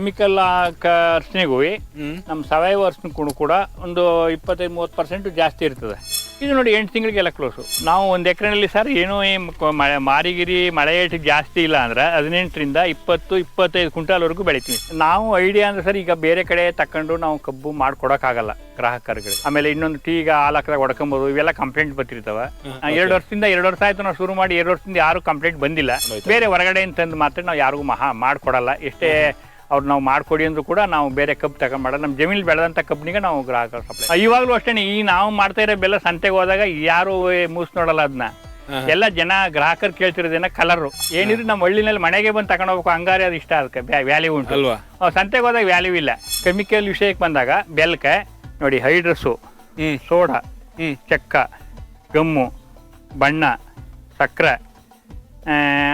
Chemical ಅರ್ಶನಿಗೂ ನಮ್ಮ ಸಾವಯವ ಅರ್ಶಿನ ಕೂಡ ಒಂದು 25-30% ಜಾಸ್ತಿ ಇರ್ತದೆ. ಇದು ನೋಡಿ 8 ತಿಂಗಳಿಗೆಲ್ಲ ಕ್ಲೋಸು. ನಾವು ಒಂದು ಎಕರೆನಲ್ಲಿ ಸರ್ ಏನೋ ಮಾರಿಗಿರಿ ಮಳೆ ಏಟಿಗೆ ಜಾಸ್ತಿ ಇಲ್ಲ ಅಂದ್ರೆ 18ರಿಂದ 20-25 ಕ್ವಿಂಟಾಲ್ವರೆಗೂ ಬೆಳಿತೀವಿ. ನಾವು ಐಡಿಯಾ ಅಂದ್ರೆ ಸರ್, ಈಗ ಬೇರೆ ಕಡೆ ತಕೊಂಡು ನಾವು ಕಬ್ಬು ಮಾಡ್ಕೊಡಕ್ಕಾಗಲ್ಲ ಗ್ರಾಹಕರುಗಳಿಗೆ. ಆಮೇಲೆ ಇನ್ನೊಂದು ಟೀಗ ಹಾಲು ಹಾಕಿದಾಗ ಹೊಡ್ಕೊಬೋದು, ಇವೆಲ್ಲ ಕಂಪ್ಲೇಂಟ್ ಬರ್ತಿರ್ತಾವ. 2 ವರ್ಷದಿಂದ 2 ವರ್ಷ ಆಯ್ತು ನಾವು ಶುರು ಮಾಡಿ, 2 ವರ್ಷದಿಂದ ಯಾರು ಕಂಪ್ಲೇಂಟ್ ಬಂದಿಲ್ಲ. ಬೇರೆ ಹೊರಗಡೆ ಅಂತಂದು ಮಾತ್ರ ನಾವು ಯಾರಿಗೂ ಮಾಡ್ಕೊಡಲ್ಲ. ಎಷ್ಟೇ ಅವ್ರು ನಾವು ಮಾಡ್ಕೊಡಿ ಅಂದ್ರೂ ಕೂಡ ನಾವು ಬೇರೆ ಕಬ್ಬು ತಗೊಂಡ್ಮಾಡಲ್ಲ. ನಮ್ಮ ಜಮೀನು ಬೆಳೆದಂಥ ಕಬ್ಬಿನಿಗೆ ನಾವು ಗ್ರಾಹಕರು ಸಪ್ಲೈ. ಇವಾಗಲೂ ಅಷ್ಟೇ, ಈ ನಾವು ಮಾಡ್ತಾ ಇರೋ ಬೆಲ್ಲ ಸಂತೆಗೆ ಹೋದಾಗ ಯಾರು ಮೂಸ್ ನೋಡಲ್ಲ ಅದನ್ನ. ಎಲ್ಲ ಜನ ಗ್ರಾಹಕರು ಕೇಳ್ತಿರೋದೇನ ಕಲರು ಏನಿದ್ರು ನಮ್ಮ ಹಳ್ಳಿನಲ್ಲಿ ಮನೆಗೆ ಬಂದು ತಗೊಂಡು ಹೋಗ್ಬೇಕು, ಹಂಗಾರೆ ಅದು ಇಷ್ಟ. ಅದಕ್ಕೆ ವ್ಯಾಲ್ಯೂ ಉಂಟು ಅಲ್ವಾ. ಸಂತೆಗೆ ಹೋದಾಗ ವ್ಯಾಲ್ಯೂ ಇಲ್ಲ. ಕೆಮಿಕಲ್ ವಿಷಯಕ್ಕೆ ಬಂದಾಗ ಬೆಲ್ಲಕ್ಕೆ ನೋಡಿ ಹೈಡ್ರಸ್ಸು, ಸೋಡಾ, ಚಕ್ಕ, ಗಮ್ಮು, ಬಣ್ಣ, ಸಕ್ಕರೆ,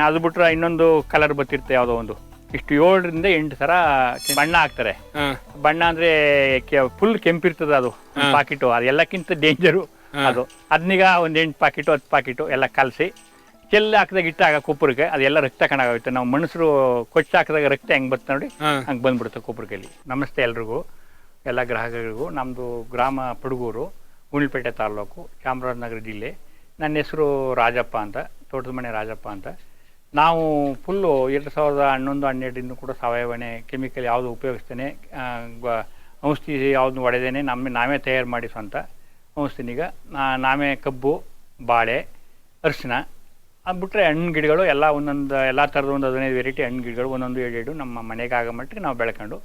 ಅದು ಬಿಟ್ರೆ ಇನ್ನೊಂದು ಕಲರ್ ಬರ್ತಿರುತ್ತೆ ಯಾವುದೋ ಒಂದು, ಇಷ್ಟು 7ರಿಂದ 8 ಥರ ಬಣ್ಣ ಹಾಕ್ತಾರೆ. ಬಣ್ಣ ಅಂದ್ರೆ ಫುಲ್ ಕೆಂಪಿರ್ತದೆ ಅದು ಪಾಕಿಟು. ಅದು ಎಲ್ಲಕ್ಕಿಂತ ಡೇಂಜರು ಅದು. ಅದನ್ನೀಗ ಒಂದು 8 ಪಾಕಿಟು 10 ಪಾಕಿಟು ಎಲ್ಲ ಕಲಸಿ ಚೆಲ್ಲಿ ಹಾಕಿದಾಗ ಇಟ್ಟಾಗ ಕುಪ್ಪರಿಗೆ ಅದೆಲ್ಲ ರಕ್ತ ಕಣಾಗುತ್ತೆ. ನಾವು ಮನುಷ್ಯರು ಕೊಚ್ಚಿ ಹಾಕಿದಾಗ ರಕ್ತ ಹೆಂಗೆ ಬರುತ್ತೆ ನೋಡಿ, ಹಂಗೆ ಬಂದ್ಬಿಡುತ್ತೆ ಕುಪ್ಪರಿಗೆಲ್ಲಿ. ನಮಸ್ತೆ ಎಲ್ರಿಗೂ, ಎಲ್ಲ ಗ್ರಾಹಕರಿಗೂ. ನಮ್ಮದು ಗ್ರಾಮ ಪಡುಗೂರು, ಗುಂಡ್ಲುಪೇಟೆ ತಾಲೂಕು, ಚಾಮರಾಜನಗರ ಜಿಲ್ಲೆ. ನನ್ನ ಹೆಸರು ರಾಜಪ್ಪ ಅಂತ, ತೋಟದ ಮನೆ ರಾಜಪ್ಪ ಅಂತ. ನಾವು ಫುಲ್ಲು 2011-12 ಕೂಡ ಸಾವಯವನೇ, ಕೆಮಿಕಲ್ ಯಾವುದು ಉಪಯೋಗಿಸ್ತೇನೆ, ಔಷಧಿ ಯಾವ್ದು ಹೊಡೆದೇನೆ ನಾವೇ ತಯಾರು ಮಾಡಿ ಸ್ವಂತ ಔಷಧಿನೀಗ ನಾವೇ ಕಬ್ಬು, ಬಾಳೆ, ಅರಿಶಿನ, ಅದು ಬಿಟ್ಟರೆ ಹಣ್ಣು ಗಿಡಗಳು ಎಲ್ಲ ಒಂದೊಂದು ಎಲ್ಲ ಥರದ ಒಂದು 15 ವೆರೈಟಿ ಹಣ್ಣು ಗಿಡಗಳು ಒಂದೊಂದು 7 ನಮ್ಮ ಮನೆಗೆ ಆಗೋ ಮಟ್ಟಿಗೆ ನಾವು ಬೆಳ್ಕೊಂಡು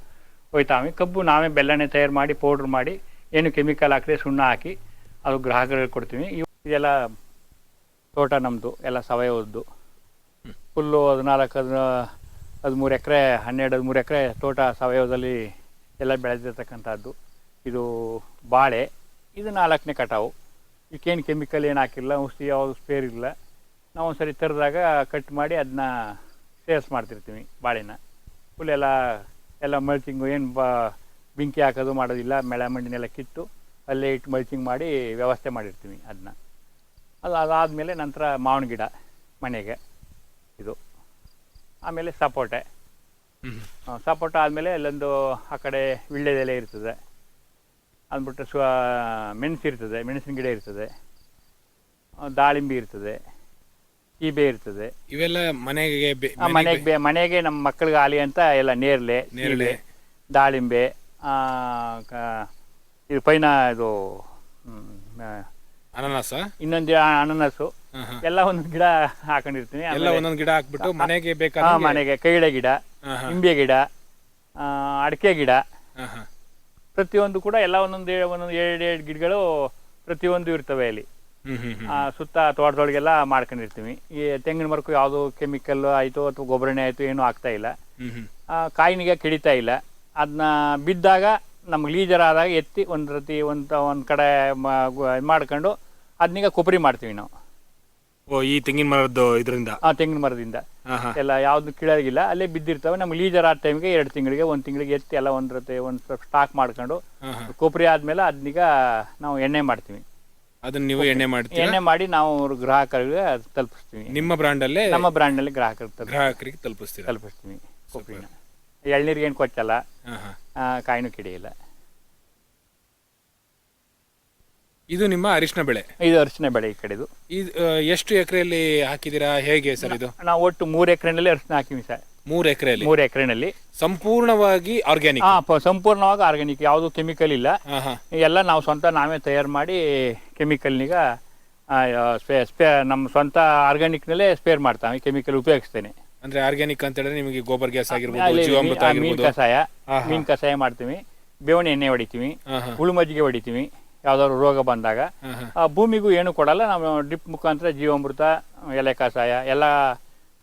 ಹೋಯ್ತಾವೆ. ಕಬ್ಬು ನಾವೇ ಬೆಲ್ಲನೇ ತಯಾರು ಮಾಡಿ ಪೌಡ್ರ್ ಮಾಡಿ, ಏನು ಕೆಮಿಕಲ್ ಹಾಕಿದ್ರೆ ಸುಣ್ಣ ಹಾಕಿ ಅದು ಗ್ರಾಹಕರಿಗೆ ಕೊಡ್ತೀವಿ. ಇದೆಲ್ಲ ತೋಟ ನಮ್ಮದು ಎಲ್ಲ ಸಾವಯವದ್ದು. ಫುಲ್ಲು 14-13 ಎಕರೆ 12-13 ಎಕರೆ ತೋಟ ಸಾವಯವದಲ್ಲಿ ಎಲ್ಲ ಬೆಳೆದಿರ್ತಕ್ಕಂಥದ್ದು. ಇದು ಬಾಳೆ, ಇದು 4ನೇ ಕಟಾವು. ಇದಕ್ಕೇನು ಕೆಮಿಕಲ್ ಏನು ಹಾಕಿಲ್ಲ, ಔಷಧಿ ಯಾವುದು ಸ್ಪೇರ್ ಇಲ್ಲ. ನಾವು ಒಂದ್ಸರಿ ತರಿದಾಗ ಕಟ್ ಮಾಡಿ ಅದನ್ನ ಸೇಲ್ಸ್ ಮಾಡ್ತಿರ್ತೀವಿ. ಬಾಳೆನ ಫುಲ್ ಎಲ್ಲ ಮಲ್ಚಿಂಗು, ಏನು ಬೆಂಕಿ ಹಾಕೋದು ಮಾಡೋದಿಲ್ಲ. ಮೆಳೆ ಮಣ್ಣಿನೆಲ್ಲ ಕಿತ್ತು ಅಲ್ಲೇ ಇಟ್ಟು ಮಲ್ಚಿಂಗ್ ಮಾಡಿ ವ್ಯವಸ್ಥೆ ಮಾಡಿರ್ತೀವಿ ಅದನ್ನ. ಅದಾದಮೇಲೆ ನಂತರ ಮಾವಿನ ಗಿಡ ಮನೆಗೆ ಇದು. ಆಮೇಲೆ ಸಪೋಟೆ ಆದಮೇಲೆ ಅಲ್ಲೊಂದು ಆ ಕಡೆ ವಿಳ್ಳೆದೆಲೆ ಇರ್ತದೆ. ಅಂದ್ಬಿಟ್ಟು ಮೆಣಸು ಇರ್ತದೆ, ಮೆಣಸಿನ ಗಿಡ ಇರ್ತದೆ, ದಾಳಿಂಬೆ ಇರ್ತದೆ, ಸೀಬೆ ಇರ್ತದೆ. ಇವೆಲ್ಲ ಮನೆಗೆ ನಮ್ಮ ಮಕ್ಕಳಿಗೆ ಆಲಿ ಅಂತ ಎಲ್ಲ ನೇರಳೆ, ದಾಳಿಂಬೆ, ಇದು ಇದು ಅನಾನಸ, ಇನ್ನೊಂದು ಅನಾನಸು, ಎಲ್ಲ ಒಂದೊಂದು ಗಿಡ ಹಾಕೊಂಡಿರ್ತೀನಿ. ಎಲ್ಲ ಒಂದೊಂದು ಗಿಡ ಹಾಕ್ಬಿಟ್ಟು ಮನೆಗೆ ಮನೆಗೆ ಕೈಳೆ ಗಿಡ, ನಿಂಬೆ ಗಿಡ, ಅಡಿಕೆ ಗಿಡ, ಪ್ರತಿಯೊಂದು ಕೂಡ ಎಲ್ಲ ಒಂದೊಂದು 2 ಗಿಡಗಳು ಪ್ರತಿಯೊಂದು ಇರ್ತವೆ ಅಲ್ಲಿ. ಸುತ್ತ ತೋಟದೊಳಗೆಲ್ಲ ಮಾಡ್ಕೊಂಡಿರ್ತೀವಿ. ಈ ತೆಂಗಿನ ಮರಕ್ಕೂ ಯಾವುದು ಕೆಮಿಕಲ್ ಆಯಿತು ಅಥವಾ ಗೊಬ್ಬರನೇ ಆಯಿತು ಏನೂ ಆಗ್ತಾ ಇಲ್ಲ. ಕಾಯಿನಿಗೆ ಕೆಡಿತಾ ಇಲ್ಲ. ಅದನ್ನ ಬಿದ್ದಾಗ ನಮ್ಗೆ ಲೀಜರ್ ಆದಾಗ ಎತ್ತಿ ಒಂದು ಕಡೆ ಮಾಡ್ಕೊಂಡು ಅದನ್ನೀಗ ಕೊಬ್ಬರಿ ಮಾಡ್ತೀವಿ ನಾವು. ಈ ತೆಂಗಿನ ಮರದ ಇದರಿಂದ, ತೆಂಗಿನ ಮರದಿಂದ ಎಲ್ಲ ಯಾವ್ದು ಕೀಳಾಗಿಲ್ಲ, ಅಲ್ಲೇ ಬಿದ್ದಿರ್ತವೆ. ನಮ್ಗೆ ಲೀಜರ್ ಆದ ಟೈಮ್ಗೆ 2 ತಿಂಗಳಿಗೆ 1 ತಿಂಗಳಿಗೆ ಎತ್ತಿ ಎಲ್ಲ ಒಂದು ಸ್ವಲ್ಪ ಸ್ಟಾಕ್ ಮಾಡ್ಕೊಂಡು ಕೊಬ್ಬರಿ ಆದ್ಮೇಲೆ ಅದನ್ನೀಗ ನಾವು ಎಣ್ಣೆ ಮಾಡ್ತೀವಿ. ಅದನ್ನ ನೀವು ಎಣ್ಣೆ ಮಾಡಿ ನಾವು ಗ್ರಾಹಕರಿಗೆ ತಲುಪಿಸ್ತೀವಿ. ನಮ್ಮ ಬ್ರ್ಯಾಂಡ್ನಲ್ಲಿ ಗ್ರಾಹಕರಿಗೆ ತಲುಪಿಸ್ತೀವಿ ಕೊಬ್ಬರಿನ. ಎಳ್ನೀರಿಗೆ ಏನು ಕೊಚ್ಚಲ್ಲ, ಕಾಯಿನೂ ಕಿಡಿಯಿಲ್ಲ. ಇದು ನಿಮ್ಮ ಅರಿಶಿನ ಬೆಳೆ? ಇದು ಅರಿಶಿನ ಬೆಳೆ. ಈ ಕಡೆದು ಎಷ್ಟು ಎಕರೆಯಲ್ಲಿ ಹಾಕಿದ್ದೀರಾ, ಹೇಗೆ ಸರ್ ಇದು? ನಾವು ಒಟ್ಟು 3 ಎಕರೆನಲ್ಲಿ ಅರಿಶಿನ ಹಾಕಿವಿ ಸರ್. 3 ಎಕರೆನಲ್ಲಿ ಸಂಪೂರ್ಣವಾಗಿ ಆರ್ಗ್ಯಾನಿಕ್? ಸಂಪೂರ್ಣವಾಗಿ ಆರ್ಗ್ಯಾನಿಕ್, ಯಾವುದು ಕೆಮಿಕಲ್ ಇಲ್ಲ. ಎಲ್ಲ ನಾವು ನಾವೇ ತಯಾರು ಮಾಡಿ ಕೆಮಿಕಲ್ನೀಗ ನಮ್ಮ ಸ್ವಂತ ಆರ್ಗ್ಯಾನಿಕ್ನಲ್ಲೇ ಸ್ಪೇರ್ ಮಾಡ್ತಾವೆ. ಕೆಮಿಕಲ್ ಉಪಯೋಗಿಸ್ತೇನೆ. ಅಂದ್ರೆ ಆರ್ಗ್ಯಾನಿಕ್ ಅಂತ ಹೇಳಿದ್ರೆ ನಿಮಗೆ ಗೋಬರ್ ಗ್ಯಾಸ್ ಆಗಿರ್ಬೋದು, ಮೀನ್ ಕಷಾಯ ಮಾಡ್ತೀವಿ, ಬೇವಣೆ ಎಣ್ಣೆ ಹೊಡಿತೀವಿ, ಹುಳು ಮಜ್ಜಿಗೆ ಹೊಡಿತೀವಿ. ಯಾವ್ದಾದ್ರು ರೋಗ ಬಂದಾಗ ಭೂಮಿಗೂ ಏನು ಕೊಡಲ್ಲ. ನಾವು ಡ್ರಿಪ್ ಮುಖಾಂತರ ಜೀವಾಮೃತ, ಎಲೆ ಕಷಾಯ ಎಲ್ಲ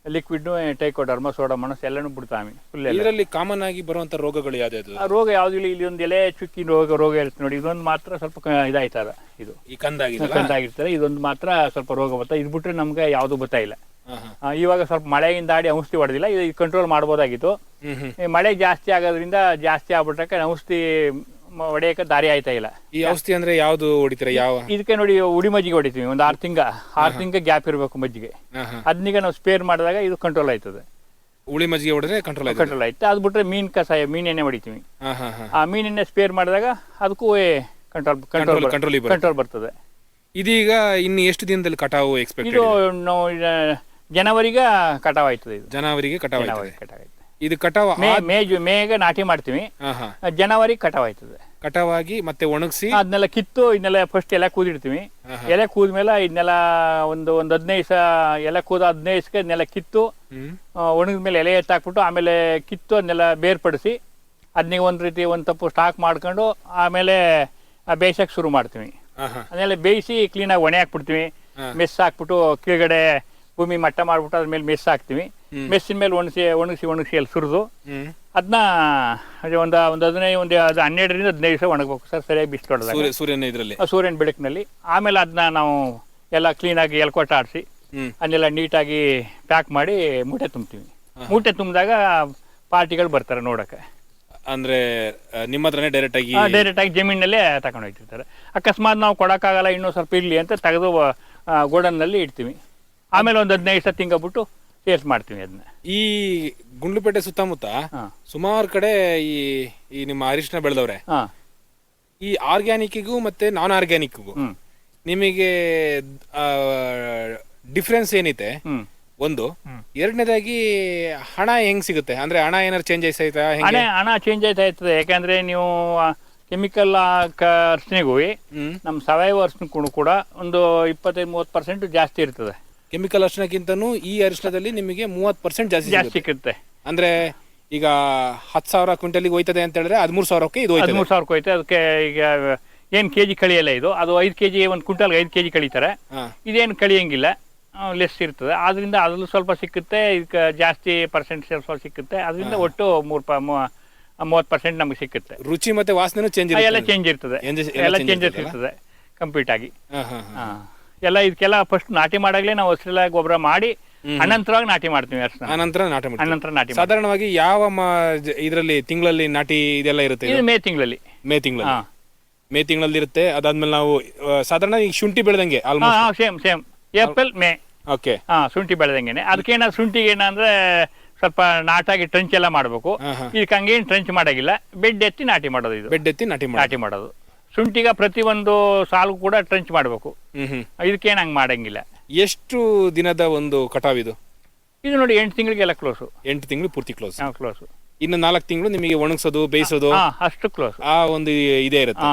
ಲಿಕ್ವಿಡ್, ಟೈಕೋಡರ್ಮ, ಸೋಡಾಮೋನಾಸ್ ಎಲ್ಲನೂ ಬಿಡ್ತಾವೆ. ಇದರಲ್ಲಿ ಕಾಮನ್ ಆಗಿ ಬರುವಂತ ರೋಗಗಳು ಯಾವ್ದು? ರೋಗ ಯಾವ್ದು ಇಲ್ಲ. ಇಲ್ಲಿ ಒಂದು ಎಲೆ ಚುಕ್ಕಿ ರೋಗ ಇರುತ್ತೆ ನೋಡಿ, ಇದೊಂದು ಮಾತ್ರ ಸ್ವಲ್ಪ ಇದಾಯ್ತದ. ಇದು ಕಂದಾಗಿರ್ತಾರೆ. ಇದೊಂದು ಮಾತ್ರ ಸ್ವಲ್ಪ ರೋಗ ಬರ್ತಾ. ಇದು ಬಿಟ್ರೆ ನಮ್ಗೆ ಯಾವ್ದು ಬರ್ತಾ ಇಲ್ಲ. ಇವಾಗ ಸ್ವಲ್ಪ ಮಳೆಯಿಂದ ಆಡಿ ಔಷಧಿ ಹೊಡೆದಿಲ್ಲ, ಇದು ಕಂಟ್ರೋಲ್ ಮಾಡ್ಬೋದಾಗಿತ್ತು. ಮಳೆ ಜಾಸ್ತಿ ಆಗೋದ್ರಿಂದ ಜಾಸ್ತಿ ಆಗ್ಬಿಟ್ರೆ ಔಷಧಿ ಹೊಡೆಯಕ್ಕೆ ದಾರಿ ಆಯ್ತಾ ಇಲ್ಲ. ಈ ಔಷಧಿ ಅಂದ್ರೆ ಯಾವ್ದು ಹೊಡಿತೀರಾ? ಇದಕ್ಕೆ ನೋಡಿ ಉಡಿ ಮಜ್ಜಿಗೆ ಹೊಡಿತೀವಿ. ಒಂದು 6 ತಿಂಗ ಗ್ಯಾಪ್ ಇರಬೇಕು ಮಜ್ಜಿಗೆ. ಅದನ್ನೀಗ ನಾವು ಸ್ಪೇರ್ ಮಾಡಿದಾಗ ಇದು ಕಂಟ್ರೋಲ್ ಆಯ್ತದೆ. ಹುಳಿ ಮಜ್ಜಿಗೆ ಹೊಡೆದ್ರೆ ಕಂಟ್ರೋಲ್ ಆಯ್ತು. ಕಂಟ್ರೋಲ್ ಆಯ್ತು. ಅದು ಬಿಟ್ರೆ ಮೀನು ಕಷಾಯ, ಮೀನೆಣ್ಣೆ ಹೊಡಿತೀವಿ. ಹಾ ಹಾ ಹಾ. ಆ ಮೀನೆಣ್ಣೆ ಸ್ಪೇರ್ ಮಾಡಿದಾಗ ಅದಕ್ಕೂ ಕಂಟ್ರೋಲ್ ಬರ್ತದೆ. ಇದೀಗ ಇನ್ನು ಎಷ್ಟು ದಿನದಲ್ಲಿ ಕಟಾವು ಎಕ್ಸ್ಪೆಕ್ಟ್? ಇದು ನಾವು ಜನವರಿಗೆ ಕಟಾವ್ ಆಯ್ತದೆ. ಇದು ಜನವರಿಗೆ ಕಟಾವು ಆಯ್ತದೆ. ಕಟಾವ್ ಆಯ್ತದೆ. ಇದು ಕಟಾವು ಮೇಗೆ ನಾಟಿ ಮಾಡ್ತೀವಿ. ಜನವರಿ ಕಟಾವ್ ಆಯ್ತದೆ. ಕಟಾವಾಗಿ ಮತ್ತೆ ಒಣಗಿಸಿ ಅದನ್ನೆಲ್ಲ ಕಿತ್ತು ಇದನ್ನೆಲ್ಲ ಫಸ್ಟ್ ಎಲೆ ಕೂದಿಡ್ತೀವಿ. ಎಲೆ ಕೂದ್ಮೇಲೆ ಇದನ್ನೆಲ್ಲ ಒಂದು 15 ದಿವಸ ಎಲೆ ಕೂದ 15 ದಿವಸಕ್ಕೆ ಇದನ್ನೆಲ್ಲ ಕಿತ್ತು ಒಣಗಿದ್ಮೇಲೆ ಎಲೆ ಎತ್ತಾಕ್ಬಿಟ್ಟು ಆಮೇಲೆ ಕಿತ್ತು ಅದನ್ನೆಲ್ಲ ಬೇರ್ಪಡಿಸಿ ಅದನ್ನ ಒಂದು ರೀತಿ ಒಂದು ತಪ್ಪು ಸ್ಟಾಕ್ ಮಾಡ್ಕೊಂಡು ಆಮೇಲೆ ಬೇಯಿಸಕ್ಕೆ ಶುರು ಮಾಡ್ತೀವಿ. ಅದನ್ನೆಲ್ಲ ಬೇಯಿಸಿ ಕ್ಲೀನಾಗಿ ಒಣೆ ಹಾಕ್ಬಿಡ್ತೀವಿ. ಮೆಸ್ ಹಾಕ್ಬಿಟ್ಟು ಕೆಳಗಡೆ ಭೂಮಿ ಮಟ್ಟ ಮಾಡ್ಬಿಟ್ಟು ಅದ್ಮೇಲೆ ಮೆಸ್ ಹಾಕ್ತೀವಿ. ಮೆಸ್ಸಿನ ಮೇಲೆ ಒಣಗಿಸಿ ಅಲ್ಲಿ ಸುರಿದು ಅದನ್ನ ಒಂದು 12ರಿಂದ 15 ದಿವಸ ಒಣಗಬೇಕು ಸರ್, ಸರಿಯಾಗಿ ಬಿಸಿಲು ಹೊಡೆದಾಗ ಸೂರ್ಯನ ಬೆಳಕಿನಲ್ಲಿ. ಆಮೇಲೆ ಅದನ್ನ ನಾವು ಎಲ್ಲ ಕ್ಲೀನಾಗಿ ಎಲ್ಕೊಟ್ಟ ಆಡಿಸಿ ಅದನ್ನೆಲ್ಲ ನೀಟಾಗಿ ಪ್ಯಾಕ್ ಮಾಡಿ ಮೂಟೆ ತುಂಬ್ತೀವಿ. ಮೂಟೆ ತುಂಬಿದಾಗ ಪಾರ್ಟಿಗಳು ಬರ್ತಾರೆ ನೋಡಕ್ಕೆ. ಅಂದ್ರೆ ನಿಮ್ಮ ಹತ್ರನೇ ಡೈರೆಕ್ಟ್ ಆಗಿ ಜಮೀನಲ್ಲೇ ತಗೊಂಡು ಹೋಗ್ತಿರ್ತಾರೆ. ಅಕಸ್ಮಾತ್ ನಾವು ಕೊಡೋಕ್ಕಾಗಲ್ಲ ಇನ್ನೂ ಸ್ವಲ್ಪ ಇರಲಿ ಅಂತ ತೆಗೆದು ಗೋಡನ್ನಲ್ಲಿ ಇಡ್ತೀವಿ. ಆಮೇಲೆ ಒಂದು 15 ದಿವಸ ತಿಂಗಬಿಟ್ಟು ಸೇಲ್ಸ್ ಮಾಡ್ತೀವಿ ಅದನ್ನ. ಈ ಗುಂಡ್ಲುಪೇಟೆ ಸುತ್ತಮುತ್ತ ಸುಮಾರು ಕಡೆ ಈ ನಿಮ್ಮ ಅರಿಶಿನ ಬೆಳೆದವ್ರೆ. ಈ ಆರ್ಗ್ಯಾನಿಕ್ಗೂ ಮತ್ತೆ ನಾನ್ ಆರ್ಗ್ಯಾನಿಕ್ಗೂ ನಿಮಗೆ ಡಿಫ್ರೆನ್ಸ್ ಏನೈತೆ? ಒಂದು. ಎರಡನೇದಾಗಿ ಹಣ ಹೆಂಗ್ ಸಿಗುತ್ತೆ? ಅಂದ್ರೆ ಹಣ ಏನಾದ್ರು ಚೇಂಜ್ ಆಯ್ತಾ? ಹಣ ಚೇಂಜ್ ಆಯ್ತಾ ಇರ್ತದೆ. ಯಾಕಂದ್ರೆ ನೀವು ಕೆಮಿಕಲ್ ಅರಿಶಿನಿಗೂ ನಮ್ಮ ಸಾವಯವ ಅರಿಶಿನ ಕೂಡ ಒಂದು 25-30% ಜಾಸ್ತಿ ಇರ್ತದೆ. ಕೆಮಿಕಲ್ ಅರಿಶಿನಕ್ಕಿಂತನೂ ಈ ಅರಿಶಿನದಲ್ಲಿ ನಿಮಗೆ 30% ಜಾಸ್ತಿ ಸಿಗುತ್ತೆ. ಅಂದ್ರೆ ಈಗ 10,000 ಕ್ವಿಂಟಲ್ಗೆ ಹೋಯ್ತದೆ ಅಂತ ಹೇಳಿದ್ರೆ 13,000ಕ್ಕೆ ಇದು 13,000 ಹೋಯ್ತು. ಅದಕ್ಕೆ ಈಗ ಏನ್ ಕೆಜಿ ಕಳಿಯಲ್ಲ ಇದು. ಅದು 5 kg ಒಂದು ಕ್ವಿಂಟಲ್ಗೆ 5 kg ಕಳೀತಾರೆ. ಇದೇನು ಕಳಿಯಂಗಿಲ್ಲ, ಲೆಸ್ ಇರ್ತದೆ. ಆದ್ರಿಂದ ಅದ್ರಲ್ಲೂ ಸ್ವಲ್ಪ ಸಿಕ್ಕುತ್ತೆ, ಇದಕ್ಕೆ ಜಾಸ್ತಿ ಪರ್ಸೆಂಟ್ ಸ್ವಲ್ಪ ಸಿಕ್ಕುತ್ತೆ. ಅದರಿಂದ ಒಟ್ಟು 30% ನಮಗೆ ಸಿಕ್ಕುತ್ತೆ. ರುಚಿ ಮತ್ತೆ ವಾಸನೆ ಚೇಂಜ್ ಎಲ್ಲ ಚೇಂಜ್ ಇರ್ತದೆ. ಎಲ್ಲ ಚೇಂಜಸ್ ಇರ್ತದೆ ಕಂಪ್ಲೀಟ್ ಆಗಿ. ಎಲ್ಲ ಇದಕ್ಕೆಲ್ಲ ಫಸ್ಟ್ ನಾಟಿ ಮಾಡಾಗ್ಲೇ ನಾವು ಹಸಿರೆಲ್ಲ ಗೊಬ್ಬರ ಮಾಡಿ ಅನಂತರವಾಗಿ ನಾಟಿ ಮಾಡ್ತೀವಿ. ಅನಂತರ ನಾಟಿ ಸಾಧಾರಣವಾಗಿ ಯಾವ ಇದರಲ್ಲಿ ತಿಂಗಳಲ್ಲಿ ನಾಟಿ ಇದೆಲ್ಲ ಇರುತ್ತೆ? ಮೇ ತಿಂಗಳಲ್ಲಿ ಇರುತ್ತೆ. ಅದಾದ್ಮೇಲೆ ನಾವು ಸಾಧಾರಣ ಈಗ ಶುಂಠಿ ಬೆಳೆದಂಗೆ ಸೇಮ್ ಏಪ್ರಿಲ್ ಮೇ. ಓಕೆ. ಶುಂಠಿ ಬೆಳೆದಂಗೆನೆ. ಅದಕ್ಕೇನ ಶುಂಠಿಗೆ ಏನಂದ್ರೆ ಸ್ವಲ್ಪ ನಾಟಾಗಿ ಟ್ರಂಚ್ ಎಲ್ಲ ಮಾಡಬೇಕು. ಇದಕ್ಕೆ ಹಂಗೇನು ಟ್ರಂಚ್ ಮಾಡಾಗಿಲ್ಲ, ಬೆಡ್ ಎತ್ತಿ ನಾಟಿ ಮಾಡೋದು. ಇದು ಬೆಡ್ ಎತ್ತಿ ನಾಟಿ ಮಾಡೋದು. ಶುಂಠಿಗ ಪ್ರತಿ ಒಂದು ಸಾಲು ಕೂಡ ಟ್ರಂಚ್ ಮಾಡಬೇಕು. ಇದಕ್ಕೇನು ಹಂಗೆ ಮಾಡಂಗಿಲ್ಲ. ಎಷ್ಟು ದಿನದ ಒಂದು ಕಟಾವ್ ಇದು? ಇದು ನೋಡಿ 8 ತಿಂಗಳಿಗೆಲ್ಲ ಕ್ಲೋಸು. 8 ತಿಂಗಳು ಪೂರ್ತಿ ಕ್ಲೋಸ್. ಇನ್ನು 4 ತಿಂಗಳು ನಿಮಗೆ ಒಣಗಿಸೋದು ಬೇಯಿಸೋದು ಅಷ್ಟು ಕ್ಲೋಸ್. ಆ ಒಂದು ಇದೇ ಇರುತ್ತೆ.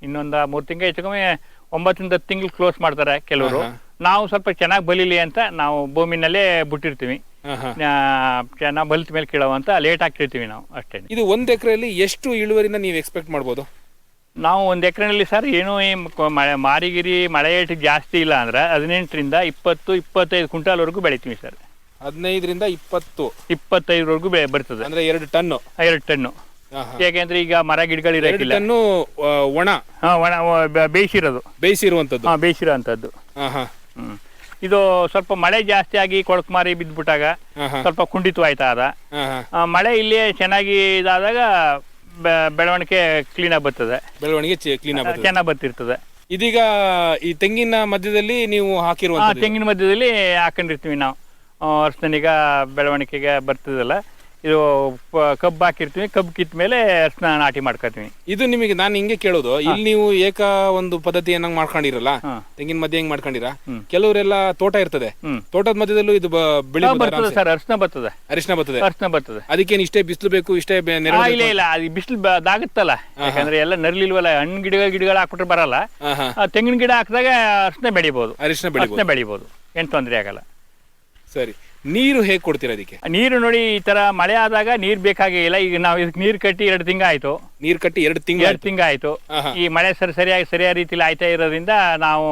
ಇನ್ನೊಂದು 3 ತಿಂಗಳು ಹೆಚ್ಚುಕಮ್ಮಿ 9ರಿಂದ 10 ತಿಂಗಳು ಕ್ಲೋಸ್ ಮಾಡ್ತಾರೆ ಕೆಲವರು. ನಾವು ಸ್ವಲ್ಪ ಚೆನ್ನಾಗಿ ಬಲಿಲಿ ಅಂತ ನಾವು ಭೂಮಿನಲ್ಲೇ ಬಿಟ್ಟಿರ್ತೀವಿ. ಚೆನ್ನಾಗಿ ಬಲಿತ ಮೇಲೆ ಕೀಳೋ ಅಂತ ಲೇಟ್ ಆಗ್ತಿರ್ತೀವಿ ನಾವು ಅಷ್ಟೇ. ಇದು 1 ಎಕರೆಯಲ್ಲಿ ಎಷ್ಟು ಇಳುವರಿನ ನೀವು ಎಕ್ಸ್ಪೆಕ್ಟ್ ಮಾಡ್ಬೋದು? ನಾವು 1 ಎಕರೆನಲ್ಲಿ ಸರ್ ಏನೋ ಮಾರಿಗಿರಿ ಮಳೆ ಏಟು ಜಾಸ್ತಿ ಇಲ್ಲ ಅಂದ್ರೆ 18ರಿಂದ 20-25 ಕ್ವಿಂಟಾಲ್ವರೆಗೂ ಬೆಳಿತೀವಿ ಸರ್. 15ರಿಂದ 25ವರೆಗೂ ಬರ್ತದೆ. ಅಂದ್ರೆ 2 ಟನ್ನು. 2 ಟನ್ನು. ಯಾಕೆಂದ್ರೆ ಈಗ ಮರ ಗಿಡಗಳು ಇರಕ್ಕಿಲ್ಲ. 2 ಟನ್ನು ಒಣ ಬೇಯಿಸಿರುವಂತದ್ದು. ಇದು ಸ್ವಲ್ಪ ಮಳೆ ಜಾಸ್ತಿ ಆಗಿ ಕೊಳಕುಮಾರಿ ಬಿದ್ದ್ಬಿಟ್ಟಾಗ ಸ್ವಲ್ಪ ಕುಂಠಿತವಾಯ್ತಾ ಅದ. ಮಳೆ ಇಲ್ಲಿ ಚೆನ್ನಾಗಿ ಇದಾದಾಗ ಬೆಳವಣಿಗೆ ಕ್ಲೀನ್ ಆಗಿ ಬರ್ತದೆ. ಚೆನ್ನಾಗಿ ಬರ್ತಿರ್ತದೆ. ಇದೀಗ ಈ ತೆಂಗಿನ ಮಧ್ಯದಲ್ಲಿ ನೀವು ಹಾಕಿರುವ ತೆಂಗಿನ ಮಧ್ಯದಲ್ಲಿ ಹಾಕೊಂಡಿರ್ತೀವಿ ನಾವು. ಅರ್ಶನಿಗ ಬೆಳವಣಿಗೆಗೆ ಬರ್ತದಲ್ಲ, ಇದು ಕಬ್ಬು ಹಾಕಿರ್ತೀವಿ. ಕಬ್ಬು ಕಿತ್ತ ಮೇಲೆ ಅರ್ಶನ ನಾಟಿ ಮಾಡ್ಕೊತೀವಿ. ಇದು ನಿಮಗೆ ನಾನು ಹಿಂಗೆ ಕೇಳೋದು, ಇಲ್ಲಿ ನೀವು ಏಕ ಒಂದು ಪದ್ಧತಿಯನ್ನ ಮಾಡ್ಕೊಂಡಿರಲ್ಲ, ತೆಂಗಿನ ಮಧ್ಯೆ ಹೆಂಗ್ ಮಾಡ್ಕೊಂಡಿರ? ಕೆಲವರೆಲ್ಲ ತೋಟ ಇರ್ತದೆ, ತೋಟದ ಮಧ್ಯದಲ್ಲೂ ಇದು ಬೆಳೆ ಸರ್. ಅರ್ಶನ ಬರ್ತದೆ. ಅದಕ್ಕೇನು ಇಷ್ಟೇ ಬಿಸಿಲು ಬೇಕು, ಇಷ್ಟೇ ಇಲ್ಲ ಅದು ಬಿಸಿಲು ಆಗುತ್ತಲ್ಲ. ಯಾಕಂದ್ರೆ ಎಲ್ಲ ನರ್ಲಿಲ್ವಲ್ಲ, ಹಣ್ಣು ಗಿಡಗಳು ಹಾಕ್ಬಿಟ್ರೆ ಬರಲ್ಲ. ತೆಂಗಿನ ಗಿಡ ಹಾಕಿದಾಗ ಅರ್ಶನ ಬೆಳಿಬಹುದು, ಏನ್ ತೊಂದರೆ ಆಗಲ್ಲ. ಸರಿ. ನೀರು ಹೇಗೆ ಕೊಡ್ತೀರಾ ಅದಕ್ಕೆ? ನೀರು ನೋಡಿ, ಈ ತರ ಮಳೆ ಆದಾಗ ನೀರ್ ಬೇಕಾಗೇ ಇಲ್ಲ. ಈಗ ನಾವು ಇದಕ್ಕೆ ನೀರ್ ಕಟ್ಟಿ 2 ತಿಂಗಳು ಆಯ್ತು. ಎರಡು ತಿಂಗಳು ಆಯ್ತು. ಈ ಮಳೆ ಸರಿಯಾದ ರೀತಿಲಿ ಆಯ್ತಾ ಇರೋದ್ರಿಂದ ನಾವು